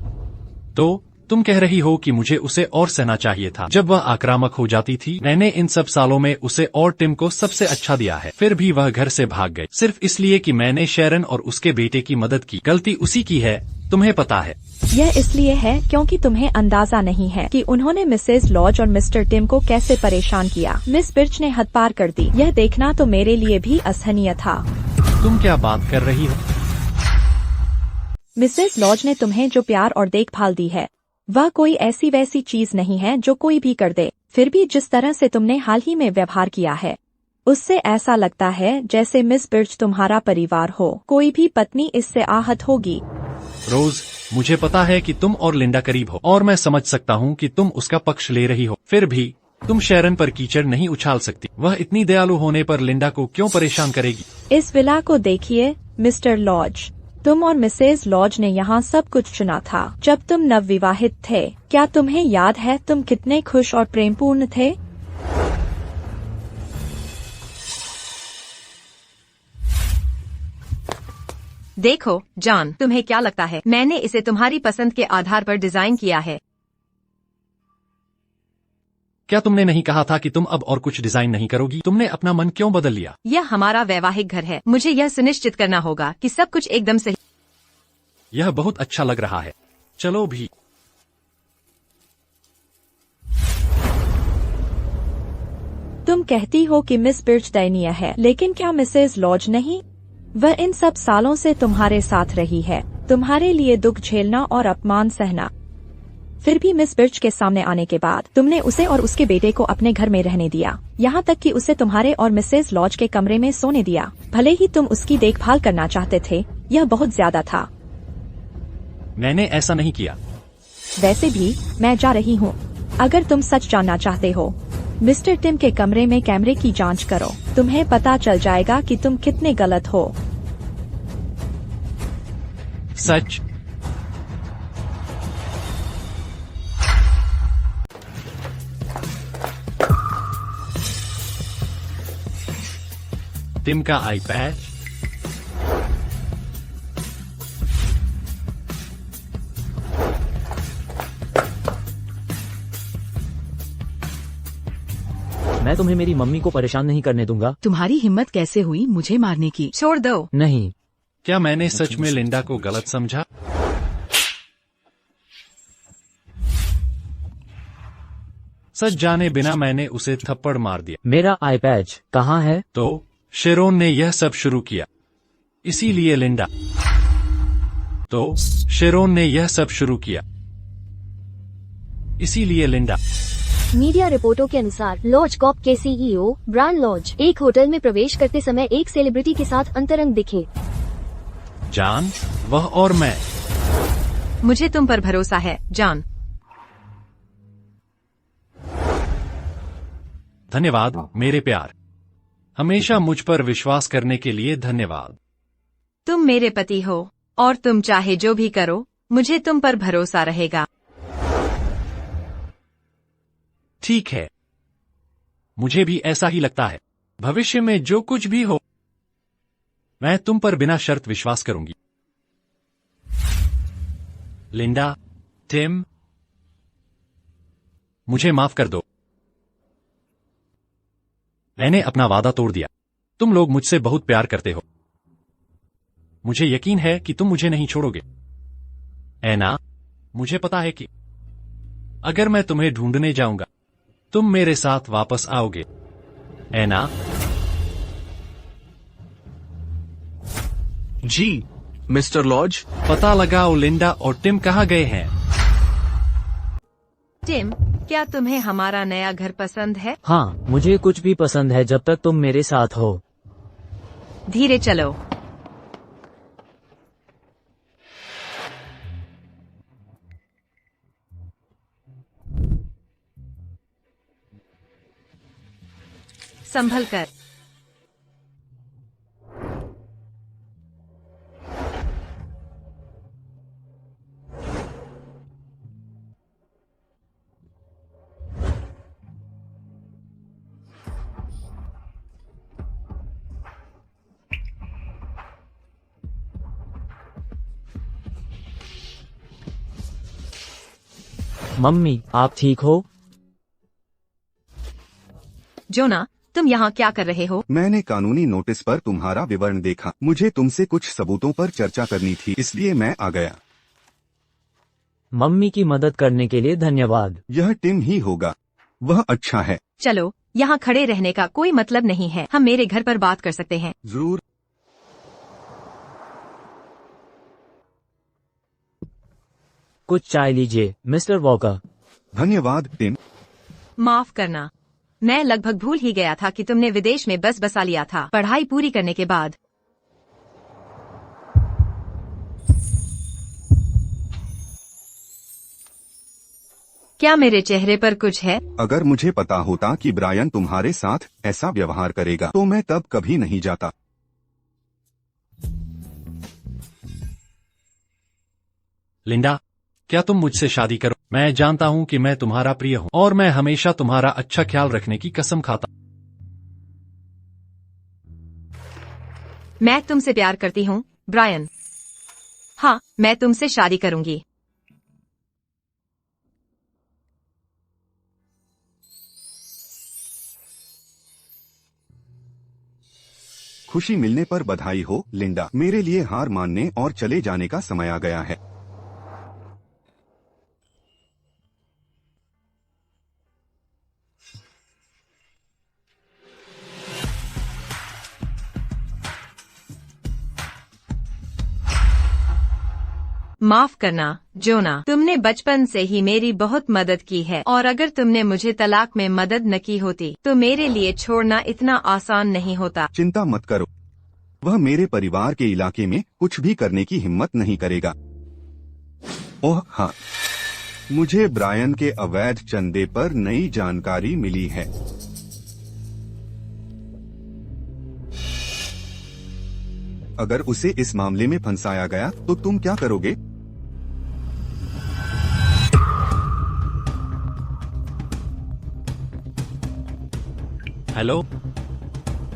तो तुम कह रही हो कि मुझे उसे और सहना चाहिए था जब वह आक्रामक हो जाती थी। मैंने इन सब सालों में उसे और टिम को सबसे अच्छा दिया है, फिर भी वह घर से भाग गई सिर्फ इसलिए कि मैंने शेरन और उसके बेटे की मदद की। गलती उसी की है, तुम्हें पता है। यह इसलिए है क्योंकि तुम्हें अंदाजा नहीं है कि उन्होंने मिसेज लॉज और मिस्टर टिम को कैसे परेशान किया। मिस बिर्च ने हद पार कर दी। यह देखना तो मेरे लिए भी असहनीय था। तुम क्या बात कर रही हो? मिसेज लॉज ने तुम्हें जो प्यार और देखभाल दी है वह कोई ऐसी वैसी चीज नहीं है जो कोई भी कर दे। फिर भी जिस तरह से तुमने हाल ही में व्यवहार किया है उससे ऐसा लगता है जैसे मिस बिर्च तुम्हारा परिवार हो। कोई भी पत्नी इससे आहत होगी। रोज, मुझे पता है कि तुम और लिंडा करीब हो और मैं समझ सकता हूँ कि तुम उसका पक्ष ले रही हो। फिर भी तुम शेरन पर कीचड़ नहीं उछाल सकती। वह इतनी दयालु होने पर लिंडा को क्यों परेशान करेगी? इस विला को देखिए मिस्टर लॉज, तुम और मिसेज लॉज ने यहाँ सब कुछ चुना था जब तुम नवविवाहित थे। क्या तुम्हें याद है तुम कितने खुश और प्रेमपूर्ण थे? देखो जॉन, तुम्हें क्या लगता है मैंने इसे तुम्हारी पसंद के आधार पर डिजाइन किया है? क्या तुमने नहीं कहा था कि तुम अब और कुछ डिजाइन नहीं करोगी? तुमने अपना मन क्यों बदल लिया? यह हमारा वैवाहिक घर है। मुझे यह सुनिश्चित करना होगा कि सब कुछ एकदम सही। यह बहुत अच्छा लग रहा है। चलो भी। तुम कहती हो कि मिस बिर्च दयनीय है, लेकिन क्या मिसेज लॉज नहीं? वह इन सब सालों से तुम्हारे साथ रही है, तुम्हारे लिए दुख झेलना और अपमान सहना। फिर भी मिस बिर्च के सामने आने के बाद तुमने उसे और उसके बेटे को अपने घर में रहने दिया, यहाँ तक कि उसे तुम्हारे और मिसेज लॉज के कमरे में सोने दिया। भले ही तुम उसकी देखभाल करना चाहते थे, यह बहुत ज्यादा था। मैंने ऐसा नहीं किया। वैसे भी मैं जा रही हूँ। अगर तुम सच जानना चाहते हो, मिस्टर टिम के कमरे में कैमरे की जांच करो। तुम्हें पता चल जाएगा कि तुम कितने गलत हो। सच? टिम का आईपैड? मैं तुम्हें मेरी मम्मी को परेशान नहीं करने दूंगा। तुम्हारी हिम्मत कैसे हुई मुझे मारने की? छोड़ दो। नहीं। क्या मैंने सच में लिंडा को गलत समझा? सच जाने बिना मैंने उसे थप्पड़ मार दिया। मेरा आईपैड कहाँ है? तो शेरोन ने यह सब शुरू किया, इसीलिए लिंडा। तो शेरोन ने यह सब शुरू किया, इसीलिए लिंडा। मीडिया रिपोर्टों के अनुसार लॉज कॉर्प के सीईओ ब्रायन लॉज एक होटल में प्रवेश करते समय एक सेलिब्रिटी के साथ अंतरंग दिखे। जान, वह और मैं। मुझे तुम पर भरोसा है, जॉन। धन्यवाद मेरे प्यार, हमेशा मुझ पर विश्वास करने के लिए धन्यवाद। तुम मेरे पति हो और तुम चाहे जो भी करो, मुझे तुम पर भरोसा रहेगा। ठीक है, मुझे भी ऐसा ही लगता है। भविष्य में जो कुछ भी हो, मैं तुम पर बिना शर्त विश्वास करूंगी। लिंडा, टिम, मुझे माफ कर दो। मैंने अपना वादा तोड़ दिया। तुम लोग मुझसे बहुत प्यार करते हो। मुझे यकीन है कि तुम मुझे नहीं छोड़ोगे। ऐना, मुझे पता है कि अगर मैं तुम्हें ढूंढने जाऊंगा, तुम मेरे साथ वापस आओगे। ऐना, जी मिस्टर लॉज। पता लगाओ लिंडा और टिम कहाँ गए हैं। टिम, क्या तुम्हें हमारा नया घर पसंद है? हाँ, मुझे कुछ भी पसंद है जब तक तुम मेरे साथ हो। धीरे चलो। संभल कर। मम्मी, आप ठीक हो? जोना, तुम यहाँ क्या कर रहे हो? मैंने कानूनी नोटिस पर तुम्हारा विवरण देखा। मुझे तुमसे कुछ सबूतों पर चर्चा करनी थी, इसलिए मैं आ गया। मम्मी की मदद करने के लिए धन्यवाद। यह टिम ही होगा, वह अच्छा है। चलो, यहाँ खड़े रहने का कोई मतलब नहीं है। हम मेरे घर पर बात कर सकते हैं। जरूर। कुछ चाय लीजिए मिस्टर वॉकर। धन्यवाद टिम। माफ करना, मैं लगभग भूल ही गया था कि तुमने विदेश में बस बसा लिया था पढ़ाई पूरी करने के बाद। क्या मेरे चेहरे पर कुछ है? अगर मुझे पता होता कि ब्रायन तुम्हारे साथ ऐसा व्यवहार करेगा तो मैं तब कभी नहीं जाता। लिंडा, क्या तुम मुझसे शादी करो? मैं जानता हूं कि मैं तुम्हारा प्रिय हूं और मैं हमेशा तुम्हारा अच्छा ख्याल रखने की कसम खाता। मैं तुमसे प्यार करती हूँ ब्रायन। हाँ, मैं तुमसे शादी करूंगी। खुशी मिलने पर बधाई हो लिंडा। मेरे लिए हार मानने और चले जाने का समय आ गया है। माफ करना जोना, तुमने बचपन से ही मेरी बहुत मदद की है और अगर तुमने मुझे तलाक में मदद न की होती तो मेरे लिए छोड़ना इतना आसान नहीं होता। चिंता मत करो, वह मेरे परिवार के इलाके में कुछ भी करने की हिम्मत नहीं करेगा। ओह हाँ, मुझे ब्रायन के अवैध चंदे पर नई जानकारी मिली है। अगर उसे इस मामले में फंसाया गया तो तुम क्या करोगे? हेलो,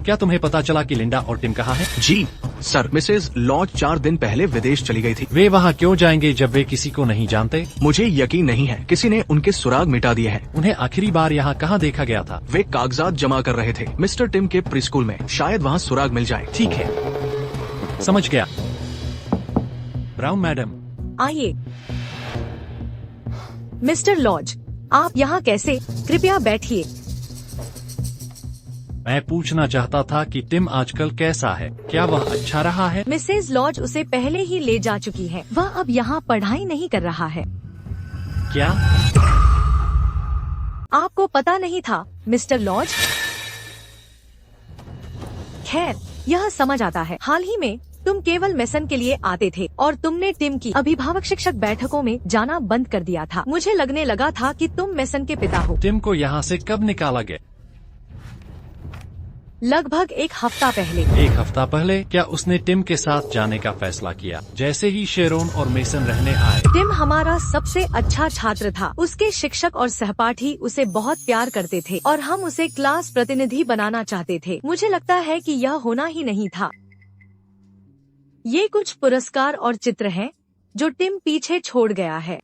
क्या तुम्हें पता चला कि लिंडा और टिम कहाँ हैं? जी सर, मिसेज लॉज 4 दिन पहले विदेश चली गई थी। वे वहाँ क्यों जाएंगे जब वे किसी को नहीं जानते? मुझे यकीन नहीं है, किसी ने उनके सुराग मिटा दिए हैं। उन्हें आखिरी बार यहाँ कहाँ देखा गया था? वे कागजात जमा कर रहे थे मिस्टर टिम के प्री स्कूल में। शायद वहाँ सुराग मिल जाए। ठीक है, समझ गया। ब्राउन मैडम, आइए। मिस्टर लॉज, आप यहाँ कैसे? कृपया बैठिए। मैं पूछना चाहता था कि टिम आजकल कैसा है? क्या वह अच्छा रहा है? मिसेज लॉज उसे पहले ही ले जा चुकी है। वह अब यहाँ पढ़ाई नहीं कर रहा है। क्या? आपको पता नहीं था मिस्टर लॉज? खैर, यह समझ आता है। हाल ही में तुम केवल मेसन के लिए आते थे और तुमने टिम की अभिभावक शिक्षक बैठकों में जाना बंद कर दिया था। मुझे लगने लगा था कि तुम मेसन के पिता हो। टिम को यहाँ से कब निकाला गया? लगभग एक हफ्ता पहले। एक हफ्ता पहले क्या उसने टिम के साथ जाने का फैसला किया? जैसे ही शेरोन और मेसन रहने आए। टिम हमारा सबसे अच्छा छात्र था। उसके शिक्षक और सहपाठी उसे बहुत प्यार करते थे और हम उसे क्लास प्रतिनिधि बनाना चाहते थे। मुझे लगता है कि यह होना ही नहीं था। ये कुछ पुरस्कार और चित्र हैं जो टिम पीछे छोड़ गया है।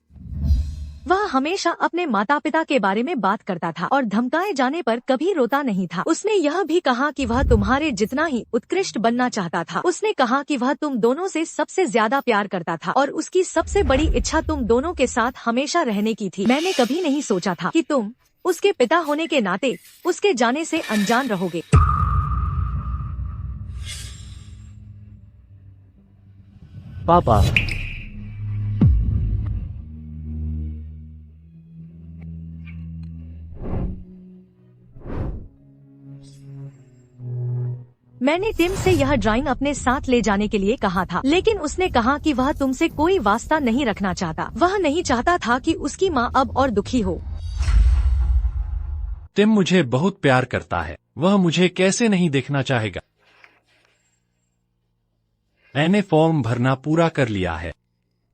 वह हमेशा अपने माता पिता के बारे में बात करता था और धमकाए जाने पर कभी रोता नहीं था। उसने यह भी कहा कि वह तुम्हारे जितना ही उत्कृष्ट बनना चाहता था। उसने कहा कि वह तुम दोनों से सबसे ज्यादा प्यार करता था और उसकी सबसे बड़ी इच्छा तुम दोनों के साथ हमेशा रहने की थी। मैंने कभी नहीं सोचा था कि तुम उसके पिता होने के नाते उसके जाने से अनजान रहोगे। पापा, मैंने टिम से यह ड्राइंग अपने साथ ले जाने के लिए कहा था, लेकिन उसने कहा कि वह तुमसे कोई वास्ता नहीं रखना चाहता। वह नहीं चाहता था कि उसकी माँ अब और दुखी हो। टिम मुझे बहुत प्यार करता है। वह मुझे कैसे नहीं देखना चाहेगा? मैंने फॉर्म भरना पूरा कर लिया है।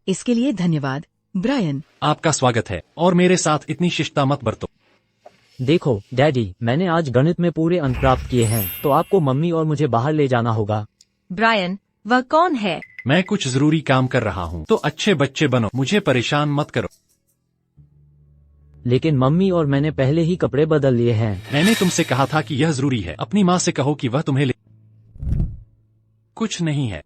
इसके लिए धन्यवाद ब्रायन। आपका स्वागत है और मेरे साथ इतनी शिष्टता मत बरतो। देखो डैडी, मैंने आज गणित में पूरे अंक प्राप्त किए हैं, तो आपको मम्मी और मुझे बाहर ले जाना होगा। ब्रायन, वह कौन है? मैं कुछ जरूरी काम कर रहा हूँ, तो अच्छे बच्चे बनो, मुझे परेशान मत करो। लेकिन मम्मी और मैंने पहले ही कपड़े बदल लिए हैं। मैंने तुमसे कहा था कि यह जरूरी है। अपनी माँ से कहो कि वह तुम्हें ले। कुछ नहीं है।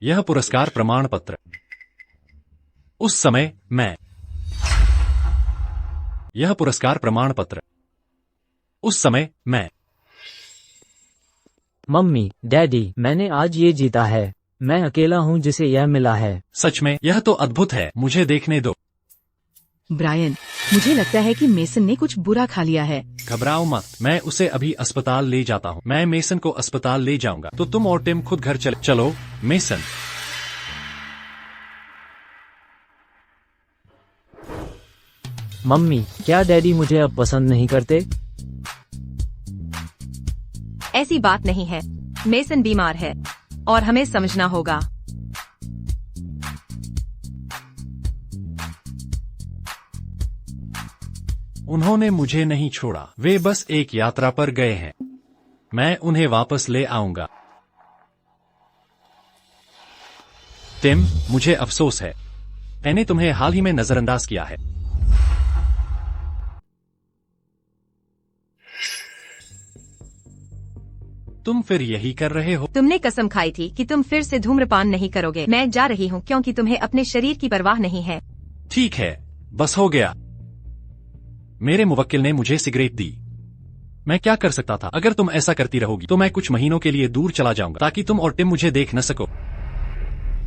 यह पुरस्कार प्रमाण पत्र। उस समय मैं। यह पुरस्कार प्रमाण पत्र। उस समय मैं। मम्मी, डैडी, मैंने आज ये जीता है। मैं अकेला हूँ जिसे यह मिला है। सच में? यह तो अद्भुत है। मुझे देखने दो। ब्रायन, मुझे लगता है कि मेसन ने कुछ बुरा खा लिया है। घबराओ मत, मैं उसे अभी अस्पताल ले जाता हूँ। मैं मेसन को अस्पताल ले जाऊंगा, तो तुम और टिम खुद घर चलो। मेसन। मम्मी, क्या डैडी मुझे अब पसंद नहीं करते? ऐसी बात नहीं है। मेसन बीमार है और हमें समझना होगा। उन्होंने मुझे नहीं छोड़ा। वे बस एक यात्रा पर गए हैं। मैं उन्हें वापस ले आऊंगा। टिम, मुझे अफसोस है। मैंने तुम्हें हाल ही में नजरअंदाज किया है। तुम फिर यही कर रहे हो? तुमने कसम खाई थी कि तुम फिर से धूम्रपान नहीं करोगे। मैं जा रही हूँ क्योंकि तुम्हें अपने शरीर की परवाह नहीं है। ठीक है, बस हो गया। मेरे मुवक्किल ने मुझे सिगरेट दी। मैं क्या कर सकता था? अगर तुम ऐसा करती रहोगी तो मैं कुछ महीनों के लिए दूर चला जाऊंगा, ताकि तुम और टिम मुझे देख न सको।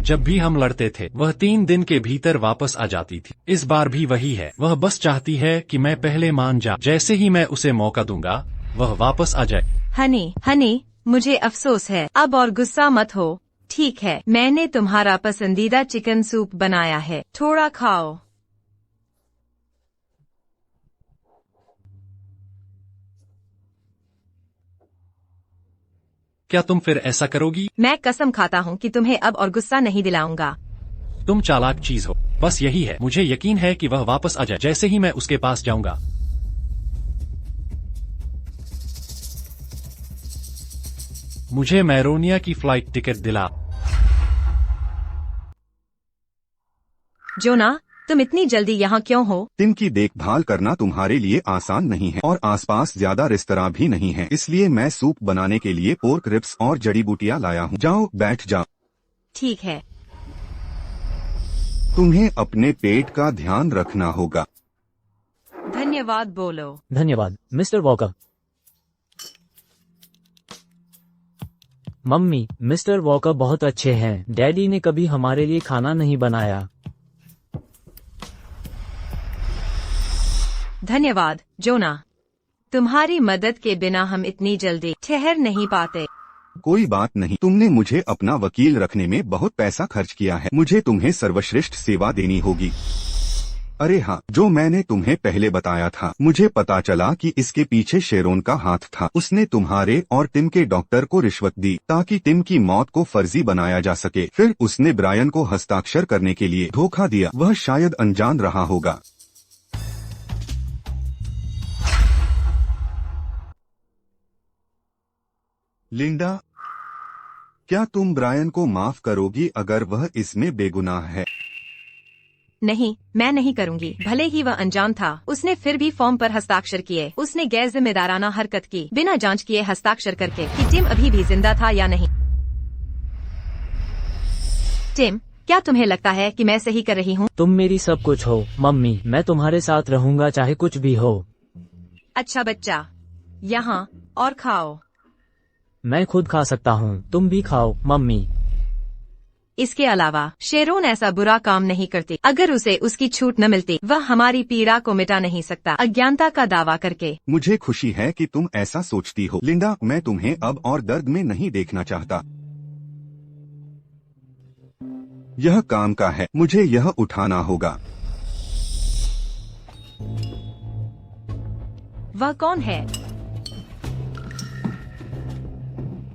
जब भी हम लड़ते थे, वह 3 दिन के भीतर वापस आ जाती थी। इस बार भी वही है। वह बस चाहती है कि मैं पहले मान जा। जैसे ही मैं उसे मौका दूंगा, वह वापस आ जाए। हनी, मुझे अफसोस है। अब और गुस्सा मत हो, ठीक है? मैंने तुम्हारा पसंदीदा चिकन सूप बनाया है, थोड़ा खाओ। क्या तुम फिर ऐसा करोगी? मैं कसम खाता हूँ कि तुम्हें अब और गुस्सा नहीं दिलाऊंगा। तुम चालाक चीज हो। बस यही है। मुझे यकीन है कि वह वापस आ जाए जैसे ही मैं उसके पास जाऊंगा। मुझे मैरोनिया की फ्लाइट टिकट दिला। जोना, तुम इतनी जल्दी यहाँ क्यों हो? टिम की देखभाल करना तुम्हारे लिए आसान नहीं है और आसपास ज्यादा रेस्तरां भी नहीं है, इसलिए मैं सूप बनाने के लिए पोर्क रिब्स और जड़ी बूटियाँ लाया हूँ। जाओ, बैठ जाओ। ठीक है। तुम्हें अपने पेट का ध्यान रखना होगा। धन्यवाद बोलो। धन्यवाद mister walker. Mummy, mister walker बहुत अच्छे हैं। डैडी ने कभी हमारे लिए खाना नहीं बनाया। धन्यवाद जोना। तुम्हारी मदद के बिना हम इतनी जल्दी ठहर नहीं पाते। कोई बात नहीं, तुमने मुझे अपना वकील रखने में बहुत पैसा खर्च किया है, मुझे तुम्हें सर्वश्रेष्ठ सेवा देनी होगी। अरे हाँ, जो मैंने तुम्हें पहले बताया था, मुझे पता चला कि इसके पीछे शेरोन का हाथ था। उसने तुम्हारे और टिम के डॉक्टर को रिश्वत दी ताकि टिम की मौत को फर्जी बनाया जा सके। फिर उसने ब्रायन को हस्ताक्षर करने के लिए धोखा दिया। वह शायद अनजान रहा होगा। लिंडा, क्या तुम ब्रायन को माफ करोगी अगर वह इसमें बेगुनाह है? नहीं, मैं नहीं करूंगी। भले ही वह अनजान था, उसने फिर भी फॉर्म पर हस्ताक्षर किए। उसने गैर जिम्मेदाराना हरकत की, बिना जांच किए हस्ताक्षर करके कि टिम अभी भी जिंदा था या नहीं। टिम, क्या तुम्हें लगता है कि मैं सही कर रही हूँ? तुम मेरी सब कुछ हो मम्मी, मैं तुम्हारे साथ रहूंगा चाहे कुछ भी हो। अच्छा बच्चा, यहाँ और खाओ। मैं खुद खा सकता हूँ, तुम भी खाओ मम्मी। इसके अलावा शेरोन ऐसा बुरा काम नहीं करती। अगर उसे उसकी छूट न मिलती, वह हमारी पीड़ा को मिटा नहीं सकता अज्ञानता का दावा करके। मुझे खुशी है कि तुम ऐसा सोचती हो लिंडा। मैं तुम्हें अब और दर्द में नहीं देखना चाहता। यह काम का है, मुझे यह उठाना होगा। वह कौन है?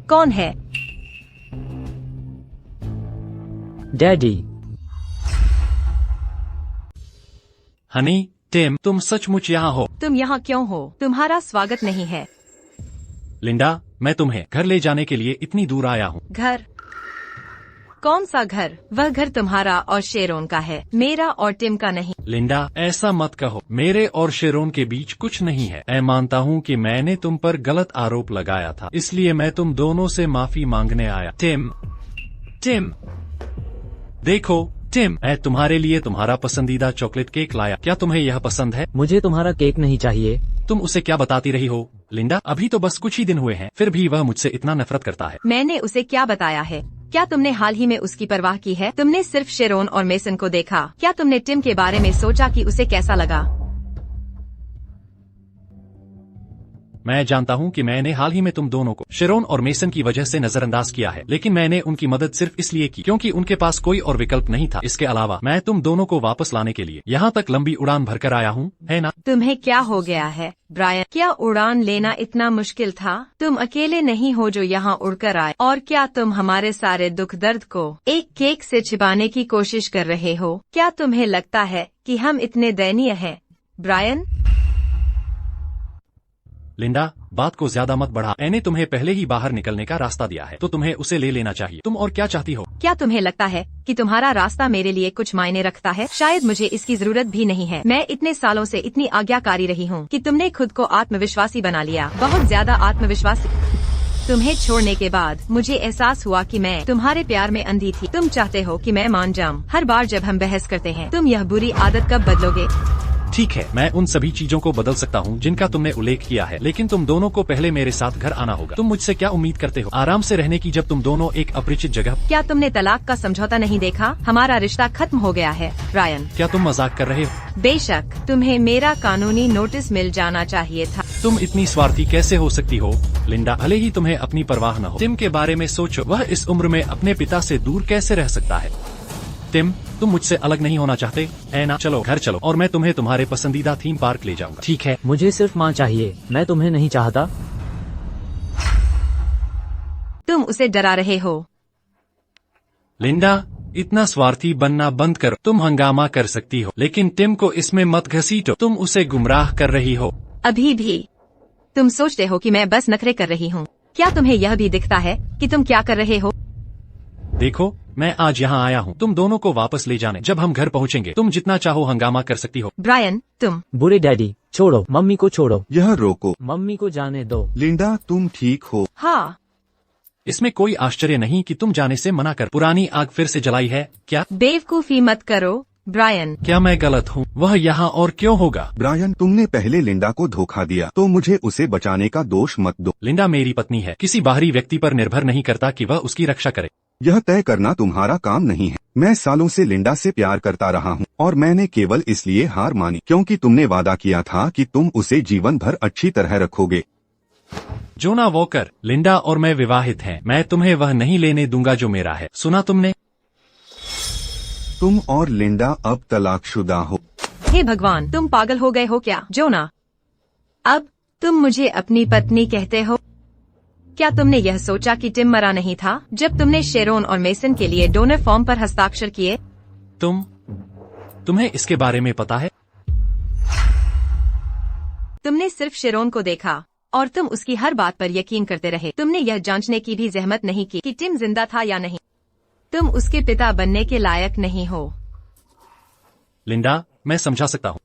कौन है? डैडी। हनी, टिम, तुम सचमुच यहाँ हो? तुम यहाँ क्यों हो? तुम्हारा स्वागत नहीं है। लिंडा, मैं तुम्हें घर ले जाने के लिए इतनी दूर आया हूँ। घर? कौन सा घर? वह घर तुम्हारा और शेरोन का है, मेरा और टिम का नहीं। लिंडा, ऐसा मत कहो। मेरे और शेरोन के बीच कुछ नहीं है। मैं मानता हूँ कि मैंने तुम पर गलत आरोप लगाया था, इसलिए मैं तुम दोनों से माफी मांगने आया। टिम, देखो टिम, मैं तुम्हारे लिए तुम्हारा पसंदीदा चॉकलेट केक लाया। क्या तुम्हें यह पसंद है? मुझे तुम्हारा केक नहीं चाहिए। तुम उसे क्या बताती रही हो? लिंडा, अभी तो बस कुछ ही दिन हुए हैं, फिर भी वह मुझसे इतना नफरत करता है। मैंने उसे क्या बताया है? क्या तुमने हाल ही में उसकी परवाह की है? तुमने सिर्फ शेरोन और मेसन को देखा। क्या तुमने टिम के बारे में सोचा कि उसे कैसा लगा? मैं जानता हूँ कि मैंने हाल ही में तुम दोनों को शेरोन और मेसन की वजह से नजरअंदाज किया है, लेकिन मैंने उनकी मदद सिर्फ इसलिए की क्योंकि उनके पास कोई और विकल्प नहीं था। इसके अलावा मैं तुम दोनों को वापस लाने के लिए यहाँ तक लंबी उड़ान भरकर आया हूँ, है ना? तुम्हें क्या हो गया है ब्रायन? क्या उड़ान लेना इतना मुश्किल था? तुम अकेले नहीं हो जो यहाँ उड़कर आए। और क्या तुम हमारे सारे दुख दर्द को एक केक से छिपाने की कोशिश कर रहे हो? क्या तुम्हें लगता है कि हम इतने दयनीय हैं, ब्रायन? लिंडा, बात को ज्यादा मत बढ़ा। मैंने तुम्हें पहले ही बाहर निकलने का रास्ता दिया है, तो तुम्हें उसे ले लेना चाहिए। तुम और क्या चाहती हो? क्या तुम्हें लगता है कि तुम्हारा रास्ता मेरे लिए कुछ मायने रखता है? शायद मुझे इसकी जरूरत भी नहीं है। मैं इतने सालों से इतनी आज्ञाकारी रही हूँ कि तुमने खुद को आत्मविश्वासी बना लिया, बहुत ज्यादा आत्मविश्वासी। तुम्हें छोड़ने के बाद मुझे एहसास हुआ कि मैं तुम्हारे प्यार में अंधी थी। तुम चाहते हो कि मैं मान जाऊं। हर बार जब हम बहस करते हैं, तुम यह बुरी आदत कब बदलोगे? ठीक है, मैं उन सभी चीजों को बदल सकता हूँ जिनका तुमने उल्लेख किया है, लेकिन तुम दोनों को पहले मेरे साथ घर आना होगा। तुम मुझसे क्या उम्मीद करते हो? आराम से रहने की, जब तुम दोनों एक अपरिचित जगह। क्या तुमने तलाक का समझौता नहीं देखा? हमारा रिश्ता खत्म हो गया है ब्रायन। क्या तुम मजाक कर रहे हो? बेशक, तुम्हें मेरा कानूनी नोटिस मिल जाना चाहिए था। तुम इतनी स्वार्थी कैसे हो सकती हो लिंडा? भले ही तुम्हें अपनी परवाह न हो, टिम के बारे में सोचो। वह इस उम्र में अपने पिता से दूर कैसे रह सकता है? टिम, तुम मुझसे अलग नहीं होना चाहते, है ना? चलो घर चलो और मैं तुम्हें तुम्हारे पसंदीदा थीम पार्क ले जाऊंगा। ठीक है? मुझे सिर्फ माँ चाहिए, मैं तुम्हें नहीं चाहता। तुम उसे डरा रहे हो। लिंडा, इतना स्वार्थी बनना बंद करो। तुम हंगामा कर सकती हो, लेकिन टिम को इसमें मत घसीटो। तुम उसे गुमराह कर रही हो। अभी भी तुम सोचते हो कि मैं बस नखरे कर रही हूँ। क्या तुम्हें यह भी दिखता है कि तुम क्या कर रहे हो? देखो, मैं आज यहाँ आया हूँ तुम दोनों को वापस ले जाने। जब हम घर पहुँचेंगे तुम जितना चाहो हंगामा कर सकती हो। ब्रायन, तुम बुरे डैडी, छोड़ो मम्मी को, छोड़ो। यह रोको, मम्मी को जाने दो। लिंडा, तुम ठीक हो? हाँ। इसमें कोई आश्चर्य नहीं कि तुम जाने से मना कर। पुरानी आग फिर से जलाई है क्या? बेवकूफी मत करो ब्रायन। क्या मैं गलत हूँ? वह यहाँ और क्यों होगा? ब्रायन, तुमने पहले लिंडा को धोखा दिया, तो मुझे उसे बचाने का दोष मत दो। लिंडा मेरी पत्नी है, किसी बाहरी व्यक्ति पर निर्भर नहीं करता कि वह उसकी रक्षा करे। यह तय करना तुम्हारा काम नहीं है। मैं सालों से लिंडा से प्यार करता रहा हूँ और मैंने केवल इसलिए हार मानी क्योंकि तुमने वादा किया था कि तुम उसे जीवन भर अच्छी तरह रखोगे। जोना वॉकर, लिंडा और मैं विवाहित हैं। मैं तुम्हें वह नहीं लेने दूंगा जो मेरा है। सुना तुमने? तुम और लिंडा अब तलाकशुदा हो। हे भगवान, तुम पागल हो गए हो क्या? जोना, अब तुम मुझे अपनी पत्नी कहते हो? क्या तुमने यह सोचा कि टिम मरा नहीं था जब तुमने शेरोन और मेसन के लिए डोनर फॉर्म पर हस्ताक्षर किए? तुम्हें इसके बारे में पता है? तुमने सिर्फ शेरोन को देखा और तुम उसकी हर बात पर यकीन करते रहे। तुमने यह जांचने की भी जहमत नहीं की कि टिम जिंदा था या नहीं। तुम उसके पिता बनने के लायक नहीं हो। लिंडा, मैं समझा सकता हूँ।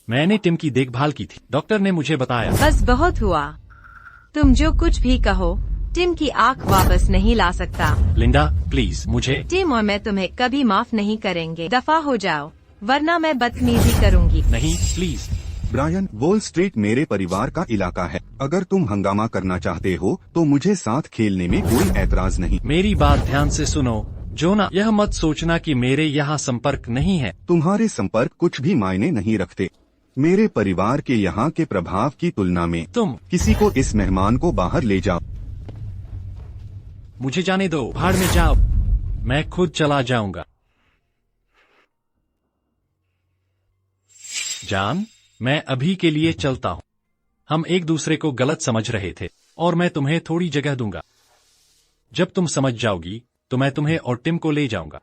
मैंने टिम की देखभाल की थी। डॉक्टर ने मुझे बताया। बस बहुत हुआ। तुम जो कुछ भी कहो, टिम की आंख वापस नहीं ला सकता। लिंडा, प्लीज मुझे। टिम और मैं तुम्हें कभी माफ नहीं करेंगे। दफा हो जाओ, वरना मैं बदतमीजी करूंगी। नहीं, प्लीज। ब्रायन, वॉल स्ट्रीट मेरे परिवार का इलाका है। अगर तुम हंगामा करना चाहते हो तो मुझे साथ खेलने में कोई ऐतराज नहीं। मेरी बात ध्यान से सुनो। जोना, यह मत सोचना कि मेरे यहाँ संपर्क नहीं है। तुम्हारे संपर्क कुछ भी मायने नहीं रखते। मेरे परिवार के यहाँ के प्रभाव की तुलना में तुम किसी को इस मेहमान को बाहर ले जाओ। मुझे जाने दो। भाड़ में जाओ। मैं खुद चला जाऊंगा। जान, मैं अभी के लिए चलता हूँ। हम एक दूसरे को गलत समझ रहे थे और मैं तुम्हें थोड़ी जगह दूंगा। जब तुम समझ जाओगी तो मैं तुम्हें और टिम को ले जाऊंगा।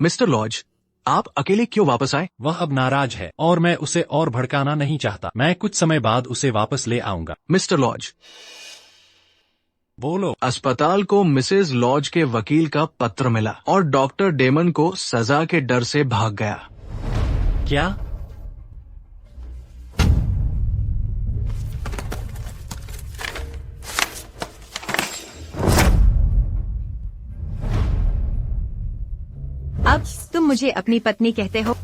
मिस्टर लॉज, आप अकेले क्यों वापस आए? वह अब नाराज है और मैं उसे और भड़काना नहीं चाहता। मैं कुछ समय बाद उसे वापस ले आऊंगा। मिस्टर लॉज, बोलो। अस्पताल को मिसेज लॉज के वकील का पत्र मिला और डॉक्टर डेमन को सजा के डर से भाग गया। क्या? अब तुम मुझे अपनी पत्नी कहते हो?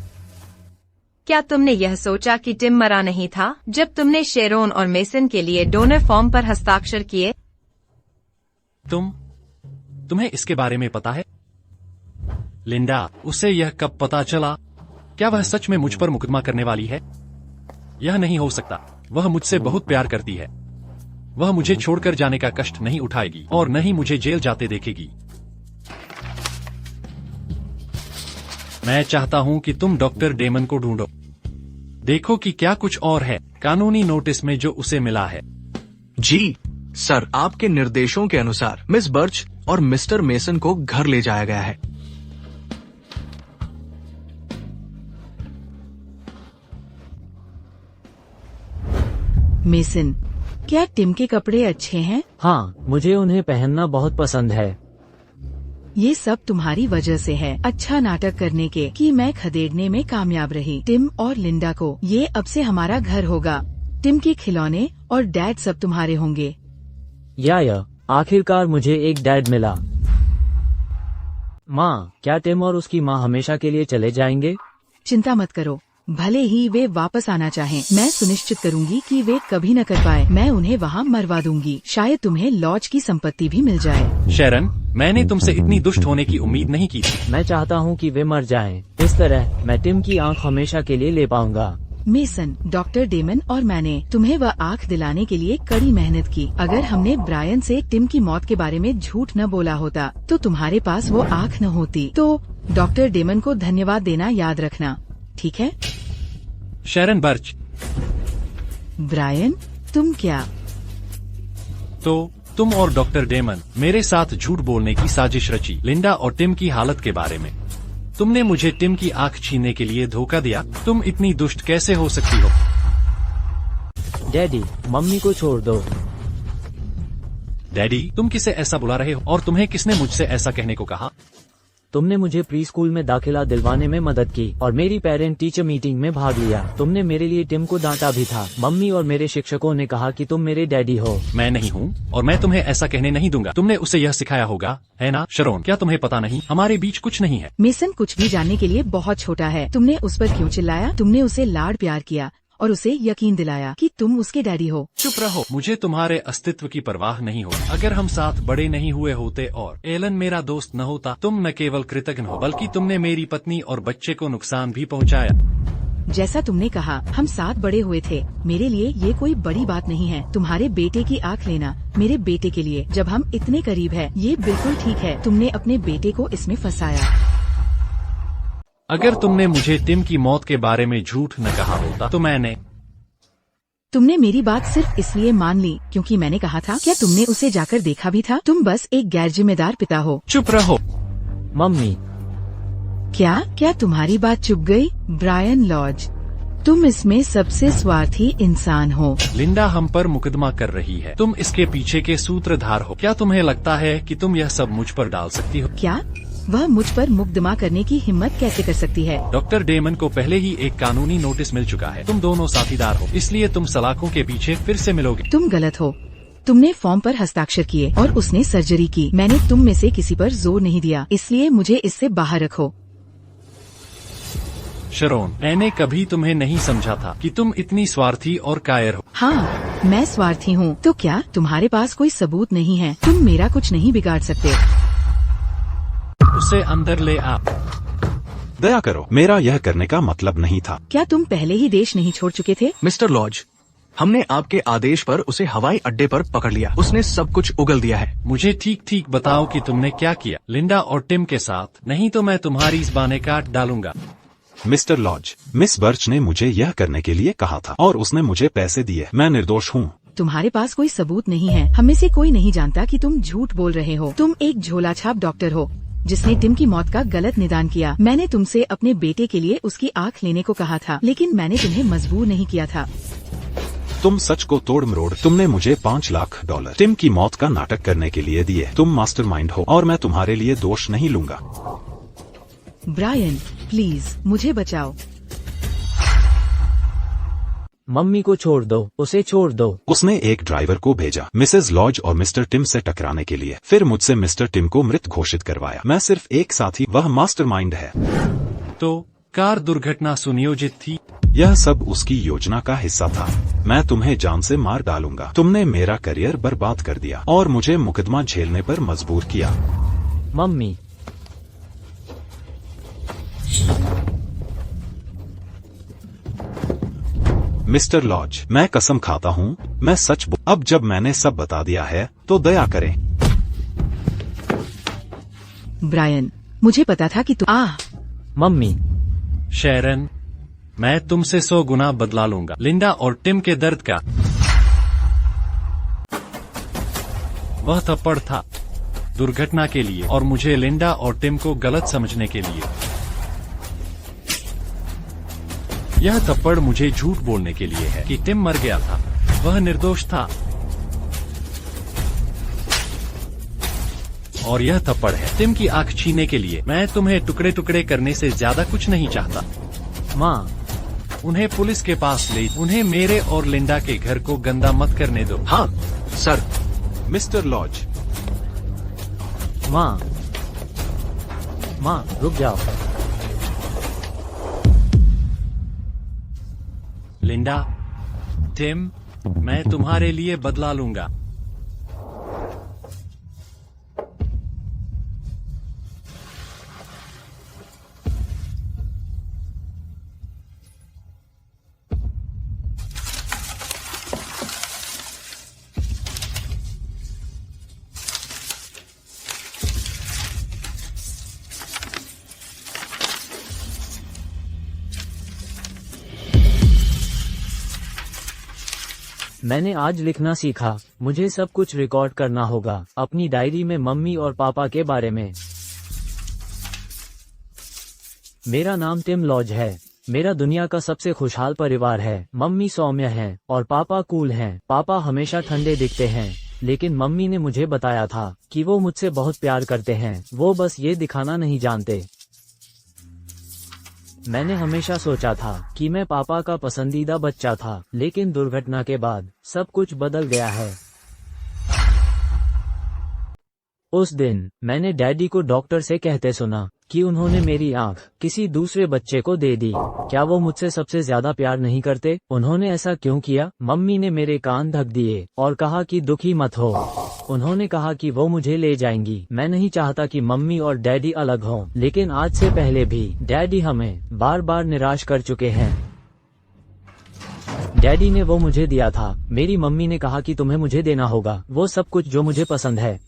क्या तुमने यह सोचा कि टिम मरा नहीं था जब तुमने शेरोन और मेसन के लिए डोनर फॉर्म पर हस्ताक्षर किए? तुम्हें इसके बारे में पता है? लिंडा, उसे यह कब पता चला? क्या वह सच में मुझ पर मुकदमा करने वाली है? यह नहीं हो सकता। वह मुझसे बहुत प्यार करती है। वह मुझे छोड़कर जाने का कष्ट नहीं उठाएगी और न ही मुझे जेल जाते देखेगी। मैं चाहता हूं कि तुम डॉक्टर डेमन को ढूंढो। देखो कि क्या कुछ और है कानूनी नोटिस में जो उसे मिला है। जी सर, आपके निर्देशों के अनुसार मिस बर्च और मिस्टर मेसन को घर ले जाया गया है। मेसन, क्या टिम के कपड़े अच्छे हैं? हाँ, मुझे उन्हें पहनना बहुत पसंद है। ये सब तुम्हारी वजह से है। अच्छा नाटक करने के कि मैं खदेड़ने में कामयाब रही टिम और लिंडा को। ये अब से हमारा घर होगा। टिम के खिलौने और डैड सब तुम्हारे होंगे। या आखिरकार मुझे एक डैड मिला। माँ, क्या टिम और उसकी माँ हमेशा के लिए चले जाएंगे? चिंता मत करो, भले ही वे वापस आना चाहें, मैं सुनिश्चित करूंगी कि वे कभी न कर पाए। मैं उन्हें वहाँ मरवा दूंगी। शायद तुम्हें लॉज की संपत्ति भी मिल जाए। शेरन, मैंने तुमसे इतनी दुष्ट होने की उम्मीद नहीं की थी। मैं चाहता हूँ कि वे मर जाएं। इस तरह मैं टिम की आंख हमेशा के लिए ले पाऊंगा। मेसन, डॉक्टर डेमन और मैंने तुम्हें वह आंख दिलाने के लिए कड़ी मेहनत की। अगर हमने ब्रायन से टिम की मौत के बारे में झूठ न बोला होता तो तुम्हारे पास वो आंख न होती। तो डॉक्टर डेमन को धन्यवाद देना याद रखना, ठीक है? Sheeran birch. ब्रायन, तुम क्या? तो तुम और डॉक्टर डेमन मेरे साथ झूठ बोलने की साजिश रची लिंडा और टिम की हालत के बारे में। तुमने मुझे टिम की आंख छीनने के लिए धोखा दिया। तुम इतनी दुष्ट कैसे हो सकती हो? डैडी, मम्मी को छोड़ दो। डैडी, तुम किसे ऐसा बुला रहे हो और तुम्हें किसने मुझसे ऐसा कहने को कहा? तुमने मुझे प्री स्कूल में दाखिला दिलवाने में मदद की और मेरी पेरेंट टीचर मीटिंग में भाग लिया। तुमने मेरे लिए टिम को डांटा भी था। मम्मी और मेरे शिक्षकों ने कहा कि तुम मेरे डैडी हो। मैं नहीं हूँ और मैं तुम्हें ऐसा कहने नहीं दूंगा। तुमने उसे यह सिखाया होगा, है ना? शरोन, क्या तुम्हें पता नहीं हमारे बीच कुछ नहीं है? मेसन कुछ भी जानने के लिए बहुत छोटा है। तुमने उस पर क्यों चिल्लाया? तुमने उसे लाड प्यार किया और उसे यकीन दिलाया कि तुम उसके डैडी हो। चुप रहो, मुझे तुम्हारे अस्तित्व की परवाह नहीं हो। अगर हम साथ बड़े नहीं हुए होते और एलन मेरा दोस्त न होता, तुम न केवल कृतज्ञ हो बल्कि तुमने मेरी पत्नी और बच्चे को नुकसान भी पहुंचाया। जैसा तुमने कहा, हम साथ बड़े हुए थे। मेरे लिए ये कोई बड़ी बात नहीं है। तुम्हारे बेटे की आँख लेना मेरे बेटे के लिए, जब हम इतने करीब है, ये बिल्कुल ठीक है। तुमने अपने बेटे को इसमें फंसाया। अगर तुमने मुझे टिम की मौत के बारे में झूठ न कहा होता तो तुमने मेरी बात सिर्फ इसलिए मान ली क्योंकि मैंने कहा था। क्या तुमने उसे जाकर देखा भी था? तुम बस एक गैर जिम्मेदार पिता हो। चुप रहो। मम्मी, क्या तुम्हारी बात चुप गई? ब्रायन लॉज, तुम इसमें सबसे स्वार्थी इंसान हो। लिंडा हम पर मुकदमा कर रही है। तुम इसके पीछे के सूत्रधार हो। क्या तुम्हें लगता है कि तुम यह सब मुझ पर डाल सकती हो? क्या वह मुझ पर मुकदमा करने की हिम्मत कैसे कर सकती है? डॉक्टर डेमन को पहले ही एक कानूनी नोटिस मिल चुका है। तुम दोनों साथीदार हो, इसलिए तुम सलाखों के पीछे फिर से मिलोगे। तुम गलत हो। तुमने फॉर्म पर हस्ताक्षर किए और उसने सर्जरी की। मैंने तुम में से किसी पर जोर नहीं दिया, इसलिए मुझे इससे बाहर रखो। शरोन, मैंने कभी तुम्हें नहीं समझा था कि तुम इतनी स्वार्थी और कायर हो। हाँ, मैं स्वार्थी हूँ। तो क्या तुम्हारे पास कोई सबूत नहीं है? तुम मेरा कुछ नहीं बिगाड़ सकते। उसे अंदर ले आ। दया करो, मेरा यह करने का मतलब नहीं था। क्या तुम पहले ही देश नहीं छोड़ चुके थे? मिस्टर लॉज, हमने आपके आदेश पर उसे हवाई अड्डे पर पकड़ लिया। उसने सब कुछ उगल दिया है। मुझे ठीक ठीक बताओ कि तुमने क्या किया लिंडा और टिम के साथ, नहीं तो मैं तुम्हारी इस बाने काट डालूंगा। मिस्टर लॉज, मिस बर्च ने मुझे यह करने के लिए कहा था और उसने मुझे पैसे दिए। मैं निर्दोष हूँ। तुम्हारे पास कोई सबूत नहीं है। हमें से कोई नहीं जानता कि तुम झूठ बोल रहे हो। तुम एक झोलाछाप डॉक्टर हो जिसने टिम की मौत का गलत निदान किया। मैंने तुमसे अपने बेटे के लिए उसकी आँख लेने को कहा था, लेकिन मैंने तुम्हें मजबूर नहीं किया था। तुम सच को तोड़ मरोड़। तुमने मुझे $5 लाख टिम की मौत का नाटक करने के लिए दिए। तुम मास्टरमाइंड हो और मैं तुम्हारे लिए दोष नहीं लूंगा। ब्रायन, प्लीज मुझे बचाओ। मम्मी को छोड़ दो, उसे छोड़ दो। उसने एक ड्राइवर को भेजा मिसेज लॉज और मिस्टर टिम से टकराने के लिए। फिर मुझसे मिस्टर टिम को मृत घोषित करवाया। मैं सिर्फ एक साथी, वह मास्टरमाइंड है। तो कार दुर्घटना सुनियोजित थी? यह सब उसकी योजना का हिस्सा था। मैं तुम्हें जान से मार डालूंगा। तुमने मेरा करियर बर्बाद कर दिया और मुझे मुकदमा झेलने पर मजबूर किया। मम्मी, मिस्टर लॉज, मैं कसम खाता हूँ, मैं सच अब जब मैंने सब बता दिया है तो दया करें। ब्रायन, मुझे पता था कि तुम मम्मी, शेरन, मैं तुमसे 100 गुना बदला लूंगा लिंडा और टिम के दर्द का। वह थप्पड़ था दुर्घटना के लिए और मुझे लिंडा और टिम को गलत समझने के लिए। यह थप्पड़ मुझे झूठ बोलने के लिए है कि टिम मर गया था। वह निर्दोष था। और यह थप्पड़ है टिम की आंख छीनने के लिए। मैं तुम्हें टुकड़े टुकड़े करने से ज्यादा कुछ नहीं चाहता। माँ, उन्हें पुलिस के पास ले। उन्हें मेरे और लिंडा के घर को गंदा मत करने दो। हाँ सर। मिस्टर लॉज, माँ, माँ रुक जाओ। लिंडा, टिम, मैं तुम्हारे लिए बदला लूंगा। मैंने आज लिखना सीखा। मुझे सब कुछ रिकॉर्ड करना होगा अपनी डायरी में मम्मी और पापा के बारे में। मेरा नाम टिम लॉज है। मेरा दुनिया का सबसे खुशहाल परिवार है। मम्मी सौम्य हैं और पापा कूल हैं। पापा हमेशा ठंडे दिखते हैं, लेकिन मम्मी ने मुझे बताया था कि वो मुझसे बहुत प्यार करते हैं। वो बस ये दिखाना नहीं जानते। मैंने हमेशा सोचा था कि मैं पापा का पसंदीदा बच्चा था, लेकिन दुर्घटना के बाद सब कुछ बदल गया है। उस दिन मैंने डैडी को डॉक्टर से कहते सुना कि उन्होंने मेरी आंख किसी दूसरे बच्चे को दे दी। क्या वो मुझसे सबसे ज्यादा प्यार नहीं करते? उन्होंने ऐसा क्यों किया? मम्मी ने मेरे कान ढक दिए और कहा कि दुखी मत हो। उन्होंने कहा कि वो मुझे ले जाएंगी। मैं नहीं चाहता कि मम्मी और डैडी अलग हों, लेकिन आज से पहले भी डैडी हमें बार बार निराश कर चुके हैं। डैडी ने वो मुझे दिया था। मेरी मम्मी ने कहा कि तुम्हें मुझे देना होगा वो सब कुछ जो मुझे पसंद है।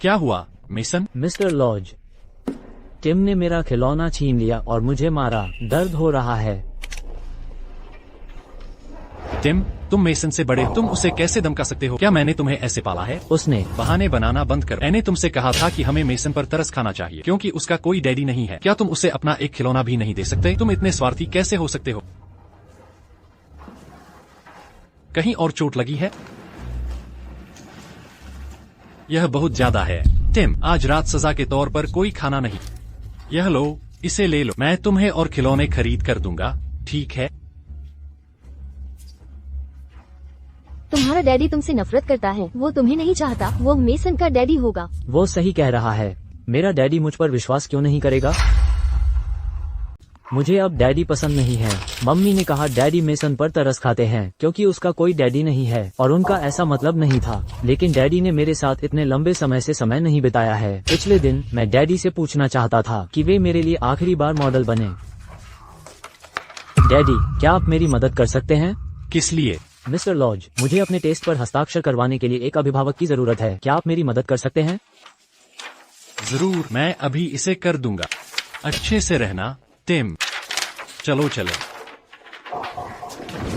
क्या हुआ मेसन? मिस्टर लॉज, टिम ने मेरा खिलौना छीन लिया और मुझे मारा। दर्द हो रहा है। टिम, तुम मेसन से बड़े हो, तुम उसे कैसे धमका सकते हो? क्या मैंने तुम्हें ऐसे पाला है? उसने बहाने बनाना बंद कर। मैंने तुमसे कहा था कि हमें मेसन पर तरस खाना चाहिए क्योंकि उसका कोई डैडी नहीं है। क्या तुम उसे अपना एक खिलौना भी नहीं दे सकते? तुम इतने स्वार्थी कैसे हो सकते हो? कहीं और चोट लगी है? यह बहुत ज्यादा है। टिम, आज रात सजा के तौर पर कोई खाना नहीं। यह लो, इसे ले लो। मैं तुम्हें और खिलौने खरीद कर दूंगा, ठीक है? तुम्हारा डैडी तुमसे नफरत करता है। वो तुम्हें नहीं चाहता। वो मेसन का डैडी होगा। वो सही कह रहा है। मेरा डैडी मुझ पर विश्वास क्यों नहीं करेगा? मुझे अब डैडी पसंद नहीं है। मम्मी ने कहा डैडी मेसन पर तरस खाते हैं क्योंकि उसका कोई डैडी नहीं है और उनका ऐसा मतलब नहीं था। लेकिन डैडी ने मेरे साथ इतने लंबे समय से समय नहीं बिताया है। पिछले दिन मैं डैडी से पूछना चाहता था कि वे मेरे लिए आखिरी बार मॉडल बने। डैडी, क्या आप मेरी मदद कर सकते हैं? किस लिए? मिस्टर लॉज, मुझे अपने टेस्ट पर हस्ताक्षर करवाने के लिए एक अभिभावक की जरूरत है। क्या आप मेरी मदद कर सकते हैं? जरूर, मैं अभी इसे कर दूंगा। अच्छे से रहना टिम। चलो चलो।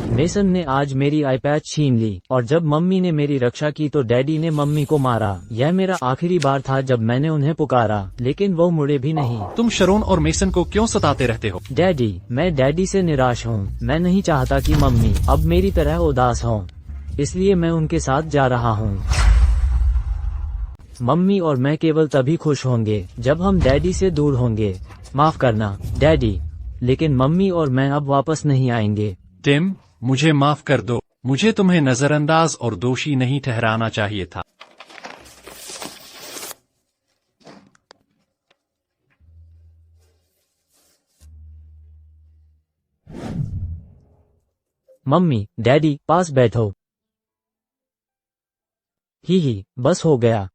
मेसन ने आज मेरी आईपैड छीन ली और जब मम्मी ने मेरी रक्षा की तो डैडी ने मम्मी को मारा। यह मेरा आखिरी बार था जब मैंने उन्हें पुकारा, लेकिन वो मुड़े भी नहीं। तुम शरोन और मेसन को क्यों सताते रहते हो? डैडी, मैं डैडी से निराश हूँ। मैं नहीं चाहता कि मम्मी अब मेरी तरह उदास हों, इसलिए मैं उनके साथ जा रहा हूँ। मम्मी और मैं केवल तभी खुश होंगे जब हम डैडी से दूर होंगे। माफ करना डैडी, लेकिन मम्मी और मैं अब वापस नहीं आएंगे। टिम, मुझे माफ कर दो। मुझे तुम्हें नजरअंदाज और दोषी नहीं ठहराना चाहिए था। मम्मी, डैडी, पास बैठो। ही, बस हो गया।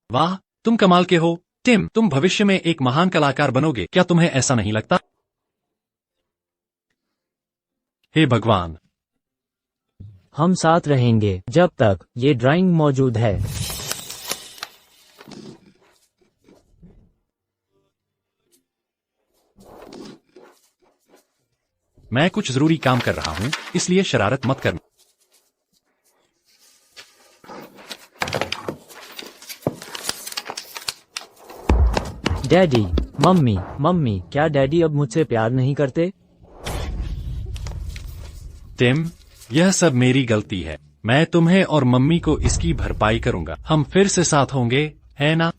वाह, तुम कमाल के हो। टिम, तुम भविष्य में एक महान कलाकार बनोगे, क्या तुम्हें ऐसा नहीं लगता? हे भगवान, हम साथ रहेंगे जब तक ये ड्राइंग मौजूद है। मैं कुछ जरूरी काम कर रहा हूँ, इसलिए शरारत मत करना। डैडी, मम्मी, क्या डैडी अब मुझसे प्यार नहीं करते? टिम, यह सब मेरी गलती है। मैं तुम्हें और मम्मी को इसकी भरपाई करूंगा। हम फिर से साथ होंगे, है ना?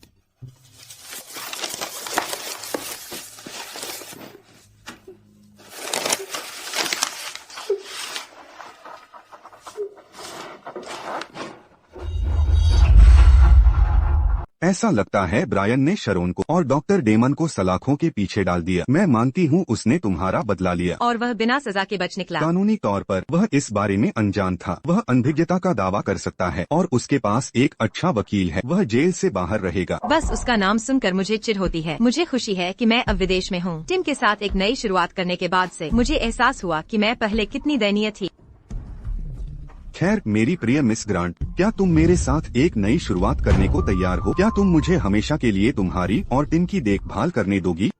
ऐसा लगता है ब्रायन ने शरोन को और डॉक्टर डेमन को सलाखों के पीछे डाल दिया। मैं मानती हूँ उसने तुम्हारा बदला लिया और वह बिना सजा के बच निकला। कानूनी तौर पर वह इस बारे में अनजान था। वह अनभिज्ञता का दावा कर सकता है और उसके पास एक अच्छा वकील है। वह जेल से बाहर रहेगा। बस उसका नाम सुनकर मुझे चिढ़ होती है। मुझे खुशी है कि मैं अब विदेश में हूँ। टिम के साथ एक नई शुरुआत करने के बाद से मुझे एहसास हुआ कि मैं पहले कितनी दयनीय थी। खैर मेरी प्रिय मिस ग्रांट, क्या तुम मेरे साथ एक नई शुरुआत करने को तैयार हो? क्या तुम मुझे हमेशा के लिए तुम्हारी और टिम की देखभाल करने दोगी?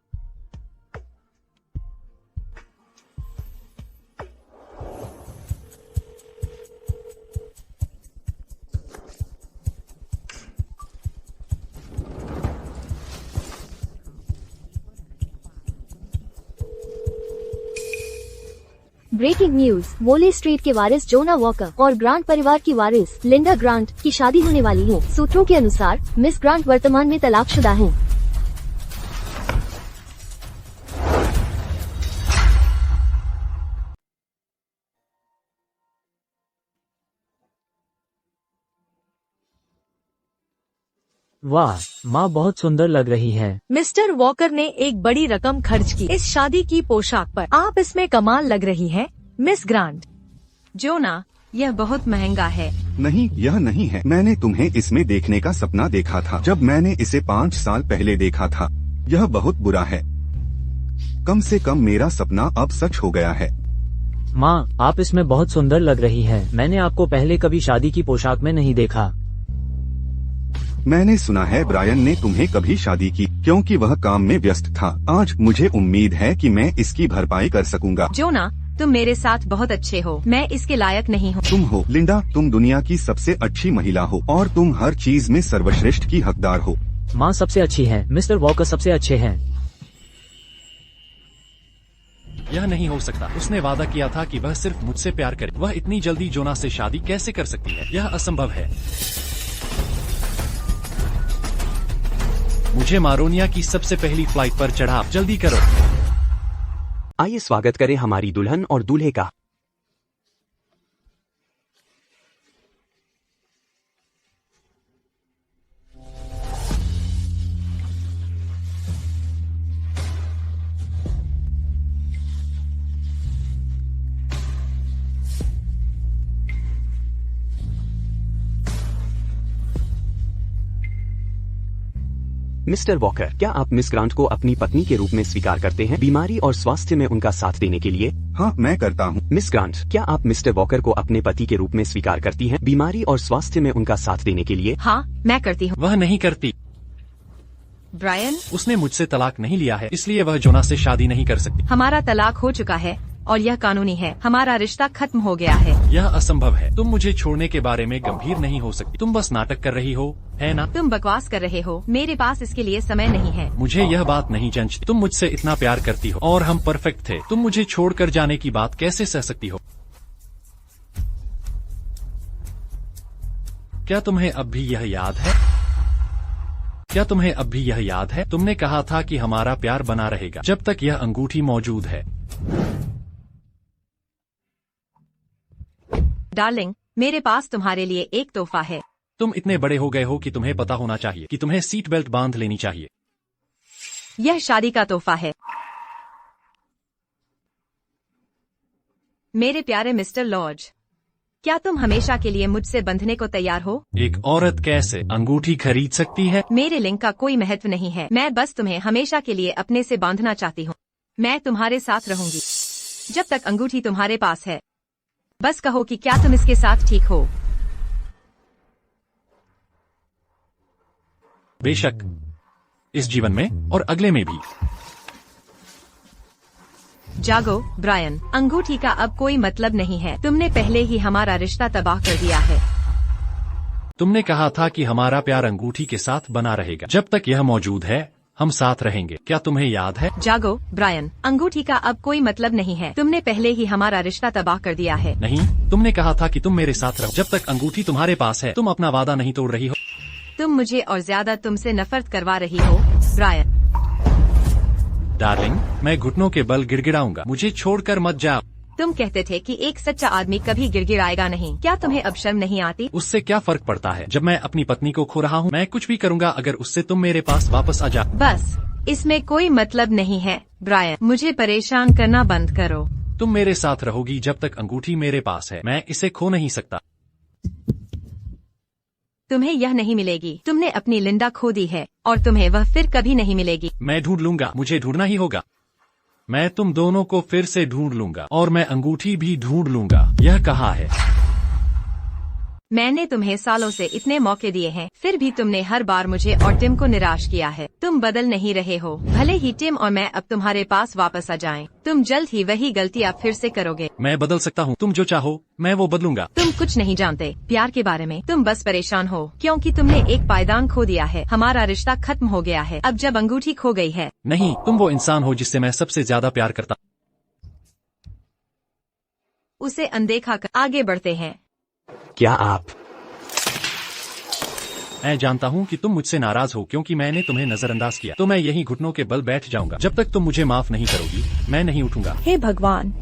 ब्रेकिंग न्यूज, वोले स्ट्रीट के वारिस जोना वॉकर और ग्रांट परिवार की वारिस लिंडा ग्रांट की शादी होने वाली है। सूत्रों के अनुसार मिस ग्रांट वर्तमान में तलाकशुदा हैं। वाह, माँ बहुत सुंदर लग रही है। मिस्टर वॉकर ने एक बड़ी रकम खर्च की इस शादी की पोशाक पर। आप इसमें कमाल लग रही हैं, मिस ग्रांट। जोना, यह बहुत महंगा है। नहीं, यह नहीं है। मैंने तुम्हें इसमें देखने का सपना देखा था जब मैंने इसे 5 साल पहले देखा था। यह बहुत बुरा है। कम से कम मेरा सपना अब सच हो गया है। माँ, आप इसमें बहुत सुंदर लग रही है। मैंने आपको पहले कभी शादी की पोशाक में नहीं देखा। मैंने सुना है ब्रायन ने तुम्हें कभी शादी की क्योंकि वह काम में व्यस्त था। आज मुझे उम्मीद है कि मैं इसकी भरपाई कर सकूंगा। जोना, तुम मेरे साथ बहुत अच्छे हो। मैं इसके लायक नहीं हूँ। तुम हो लिंडा, तुम दुनिया की सबसे अच्छी महिला हो और तुम हर चीज में सर्वश्रेष्ठ की हकदार हो। माँ सबसे अच्छी है, मिस्टर वॉकर सबसे अच्छे हैं। यह नहीं हो सकता। उसने वादा किया था कि वह सिर्फ मुझसे प्यार करे। वह इतनी जल्दी जोना से शादी कैसे कर सकती है? यह असंभव है। मुझे मारोनिया की सबसे पहली फ्लाइट पर चढ़ाओ। जल्दी करो। आइए स्वागत करें हमारी दुल्हन और दूल्हे का। मिस्टर वॉकर, क्या आप मिस ग्रांट को अपनी पत्नी के रूप में स्वीकार करते हैं, बीमारी और स्वास्थ्य में उनका साथ देने के लिए? हाँ, मैं करता हूँ। मिस ग्रांट, क्या आप मिस्टर वॉकर को अपने पति के रूप में स्वीकार करती हैं, बीमारी और स्वास्थ्य में उनका साथ देने के लिए? हाँ, मैं करती हूँ। वह नहीं करती। ब्रायन, उसने मुझसे तलाक नहीं लिया है, इसलिए वह जोना से शादी नहीं कर सकती। हमारा तलाक हो चुका है और यह कानूनी है। हमारा रिश्ता खत्म हो गया है। यह असंभव है। तुम मुझे छोड़ने के बारे में गंभीर नहीं हो सकती। तुम बस नाटक कर रही हो, है ना? तुम बकवास कर रहे हो। मेरे पास इसके लिए समय नहीं है। मुझे यह बात नहीं जंचती। तुम मुझसे इतना प्यार करती हो और हम परफेक्ट थे। तुम मुझे छोड़कर जाने की बात कैसे सह सकती हो? क्या तुम्हें अब भी यह याद है? क्या तुम्हें अब भी यह याद है? तुमने कहा था कि हमारा प्यार बना रहेगा जब तक यह अंगूठी मौजूद है। डार्लिंग, मेरे पास तुम्हारे लिए एक तोहफा है। तुम इतने बड़े हो गए हो कि तुम्हें पता होना चाहिए कि तुम्हें सीट बेल्ट बांध लेनी चाहिए। यह शादी का तोहफा है। मेरे प्यारे मिस्टर लॉज, क्या तुम हमेशा के लिए मुझसे बंधने को तैयार हो? एक औरत कैसे अंगूठी खरीद सकती है? मेरे लिंग का कोई महत्व नहीं है। मैं बस तुम्हें हमेशा के लिए अपने से बांधना चाहती हूँ। मैं तुम्हारे साथ रहूंगी जब तक अंगूठी तुम्हारे पास है। बस कहो कि क्या तुम इसके साथ ठीक हो? बेशक, इस जीवन में और अगले में भी। जागो ब्रायन, अंगूठी का अब कोई मतलब नहीं है। तुमने पहले ही हमारा रिश्ता तबाह कर दिया है। तुमने कहा था कि हमारा प्यार अंगूठी के साथ बना रहेगा। जब तक यह मौजूद है हम साथ रहेंगे। क्या तुम्हें याद है? जागो ब्रायन, अंगूठी का अब कोई मतलब नहीं है। तुमने पहले ही हमारा रिश्ता तबाह कर दिया है। नहीं, तुमने कहा था कि तुम मेरे साथ रहो जब तक अंगूठी तुम्हारे पास है। तुम अपना वादा नहीं तोड़ रही हो। तुम मुझे और ज्यादा तुमसे नफरत करवा रही हो ब्रायन। डार्लिंग, मैं घुटनों के बल गिड़गिड़ाऊंगा। मुझे छोड़कर मत जाओ। तुम कहते थे कि एक सच्चा आदमी कभी गिड़गिड़ाएगा नहीं। क्या तुम्हें अब शर्म नहीं आती? उससे क्या फर्क पड़ता है? जब मैं अपनी पत्नी को खो रहा हूँ, मैं कुछ भी करूँगा अगर उससे तुम मेरे पास वापस आ जाओ। बस, इसमें कोई मतलब नहीं है ब्रायन। मुझे परेशान करना बंद करो। तुम मेरे साथ रहोगी जब तक अंगूठी मेरे पास है। मैं इसे खो नहीं सकता। तुम्हें यह नहीं मिलेगी। तुमने अपनी लिंडा खो दी है और तुम्हें वह फिर कभी नहीं मिलेगी। मैं ढूंढ लूंगा। मुझे ढूंढना ही होगा। मैं तुम दोनों को फिर से ढूंढ लूंगा और मैं अंगूठी भी ढूंढ लूंगा। यह कहाँ है? मैंने तुम्हें सालों से इतने मौके दिए हैं, फिर भी तुमने हर बार मुझे और टिम को निराश किया है। तुम बदल नहीं रहे हो। भले ही टिम और मैं अब तुम्हारे पास वापस आ जाएं, तुम जल्द ही वही गलतियाँ फिर से करोगे। मैं बदल सकता हूँ। तुम जो चाहो मैं वो बदलूंगा। तुम कुछ नहीं जानते प्यार के बारे में। तुम बस परेशान हो क्योंकि तुमने एक पायदान खो दिया है। हमारा रिश्ता खत्म हो गया है अब जब अंगूठी खो गई है। नहीं, तुम वो इंसान हो जिससे मैं सबसे ज्यादा प्यार करता। उसे अनदेखा कर आगे बढ़ते हैं। क्या आप मैं जानता हूँ कि तुम मुझसे नाराज हो क्योंकि मैंने तुम्हें नजरअंदाज किया, तो मैं यहीं घुटनों के बल बैठ जाऊंगा। जब तक तुम मुझे माफ नहीं करोगी मैं नहीं उठूंगा। हे भगवान।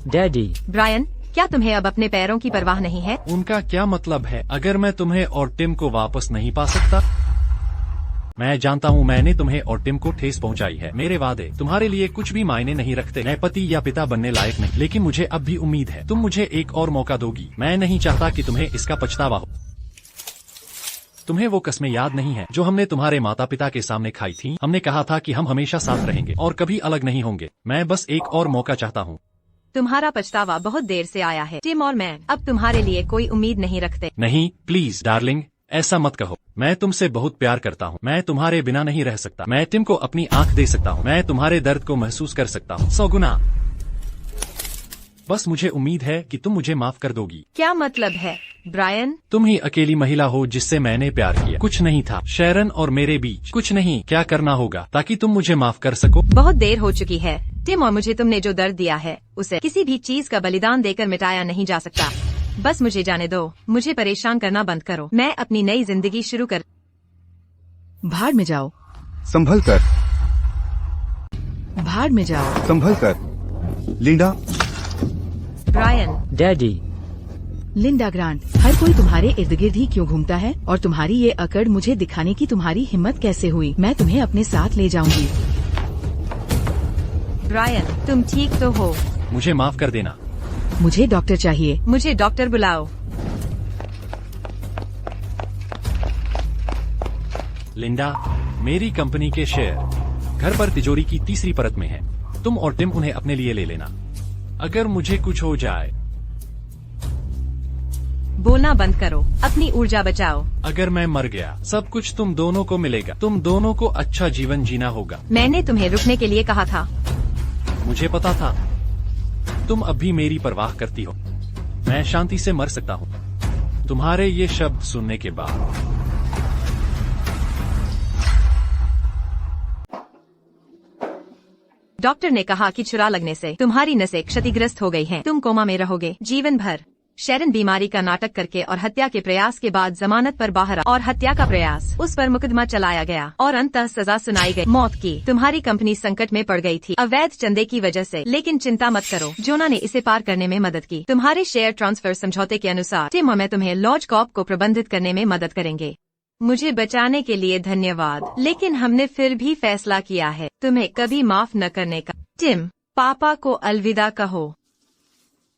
डैडी, ब्रायन, क्या तुम्हें अब अपने पैरों की परवाह नहीं है? उनका क्या मतलब है? अगर मैं तुम्हें और टिम को वापस नहीं पा सकता? मैं जानता हूँ मैंने तुम्हें और टिम को ठेस पहुँचाई है। मेरे वादे तुम्हारे लिए कुछ भी मायने नहीं रखते। मैं पति या पिता बनने लायक नहीं, लेकिन मुझे अब भी उम्मीद है तुम मुझे एक और मौका दोगी। मैं नहीं चाहता कि तुम्हें इसका पछतावा हो। तुम्हें वो कस्में याद नहीं है जो हमने तुम्हारे माता पिता के सामने खाई थी? हमने कहा था कि हम हमेशा साथ रहेंगे और कभी अलग नहीं होंगे। मैं बस एक और मौका चाहता हूँ। तुम्हारा पछतावा बहुत देर से आया है। टिम और मैं अब तुम्हारे लिए कोई उम्मीद नहीं रखते। नहीं, प्लीज डार्लिंग, ऐसा मत कहो। मैं तुमसे बहुत प्यार करता हूँ। मैं तुम्हारे बिना नहीं रह सकता। मैं टिम को अपनी आंख दे सकता हूँ। मैं तुम्हारे दर्द को महसूस कर सकता हूँ 100 गुना। बस मुझे उम्मीद है कि तुम मुझे माफ कर दोगी। क्या मतलब है ब्रायन? तुम ही अकेली महिला हो जिससे मैंने प्यार किया। कुछ नहीं था शैरन और मेरे बीच। कुछ नहीं। क्या करना होगा ताकि तुम मुझे माफ कर सको? बहुत देर हो चुकी है टिम, और मुझे तुमने जो दर्द दिया है उसे किसी भी चीज का बलिदान देकर मिटाया नहीं जा सकता। बस मुझे जाने दो। मुझे परेशान करना बंद करो। मैं अपनी नई जिंदगी शुरू कर। भाड़ में जाओ, संभल कर, भाड़ में जाओ। संभल कर। Linda, Brian, daddy, Linda Grant, हर कोई तुम्हारे इर्द गिर्द ही क्यों घूमता है? और तुम्हारी ये अकड़ मुझे दिखाने की तुम्हारी हिम्मत कैसे हुई? मैं तुम्हें अपने साथ ले जाऊंगी। ब्रायन, तुम ठीक तो हो? मुझे माफ कर देना। मुझे डॉक्टर चाहिए। मुझे डॉक्टर बुलाओ। लिंडा, मेरी कंपनी के शेयर घर पर तिजोरी की तीसरी परत में है। तुम और टिम उन्हें अपने लिए ले लेना। अगर मुझे कुछ हो जाए। बोलना बंद करो। अपनी ऊर्जा बचाओ। अगर मैं मर गया सब कुछ तुम दोनों को मिलेगा। तुम दोनों को अच्छा जीवन जीना होगा। मैंने तुम्हें रुकने के लिए कहा था। मुझे पता था। तुम अब भी मेरी परवाह करती हो। मैं शांति से मर सकता हूँ तुम्हारे ये शब्द सुनने के बाद। डॉक्टर ने कहा कि छुरा लगने से तुम्हारी नसें क्षतिग्रस्त हो गई हैं। तुम कोमा में रहोगे जीवन भर। शैरन बीमारी का नाटक करके और हत्या के प्रयास के बाद जमानत पर बाहर आ और हत्या का प्रयास, उस पर मुकदमा चलाया गया और अंततः सजा सुनाई गई मौत की। तुम्हारी कंपनी संकट में पड़ गई थी अवैध चंदे की वजह से, लेकिन चिंता मत करो, जोना ने इसे पार करने में मदद की। तुम्हारे शेयर ट्रांसफर समझौते के अनुसार टिम और मैं तुम्हें लॉज कॉर्प को प्रबंधित करने में मदद करेंगे। मुझे बचाने के लिए धन्यवाद, लेकिन हमने फिर भी फैसला किया है तुम्हें कभी माफ न करने का। टिम, पापा को अलविदा कहो।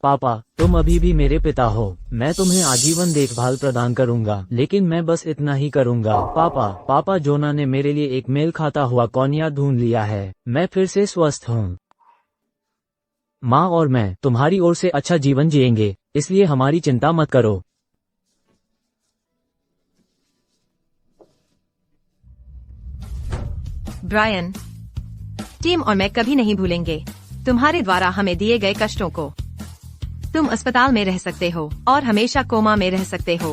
पापा, तुम अभी भी मेरे पिता हो। मैं तुम्हें आजीवन देखभाल प्रदान करूंगा, लेकिन मैं बस इतना ही करूंगा। पापा, जोना ने मेरे लिए एक मेल खाता हुआ कौनिया ढूंढ लिया है। मैं फिर से स्वस्थ हूँ। माँ और मैं तुम्हारी ओर से अच्छा जीवन जिएंगे, इसलिए हमारी चिंता मत करो। ब्रायन, टिम और मैं कभी नहीं भूलेंगे तुम्हारे द्वारा हमें दिए गए कष्टों को। तुम अस्पताल में रह सकते हो और हमेशा कोमा में रह सकते हो।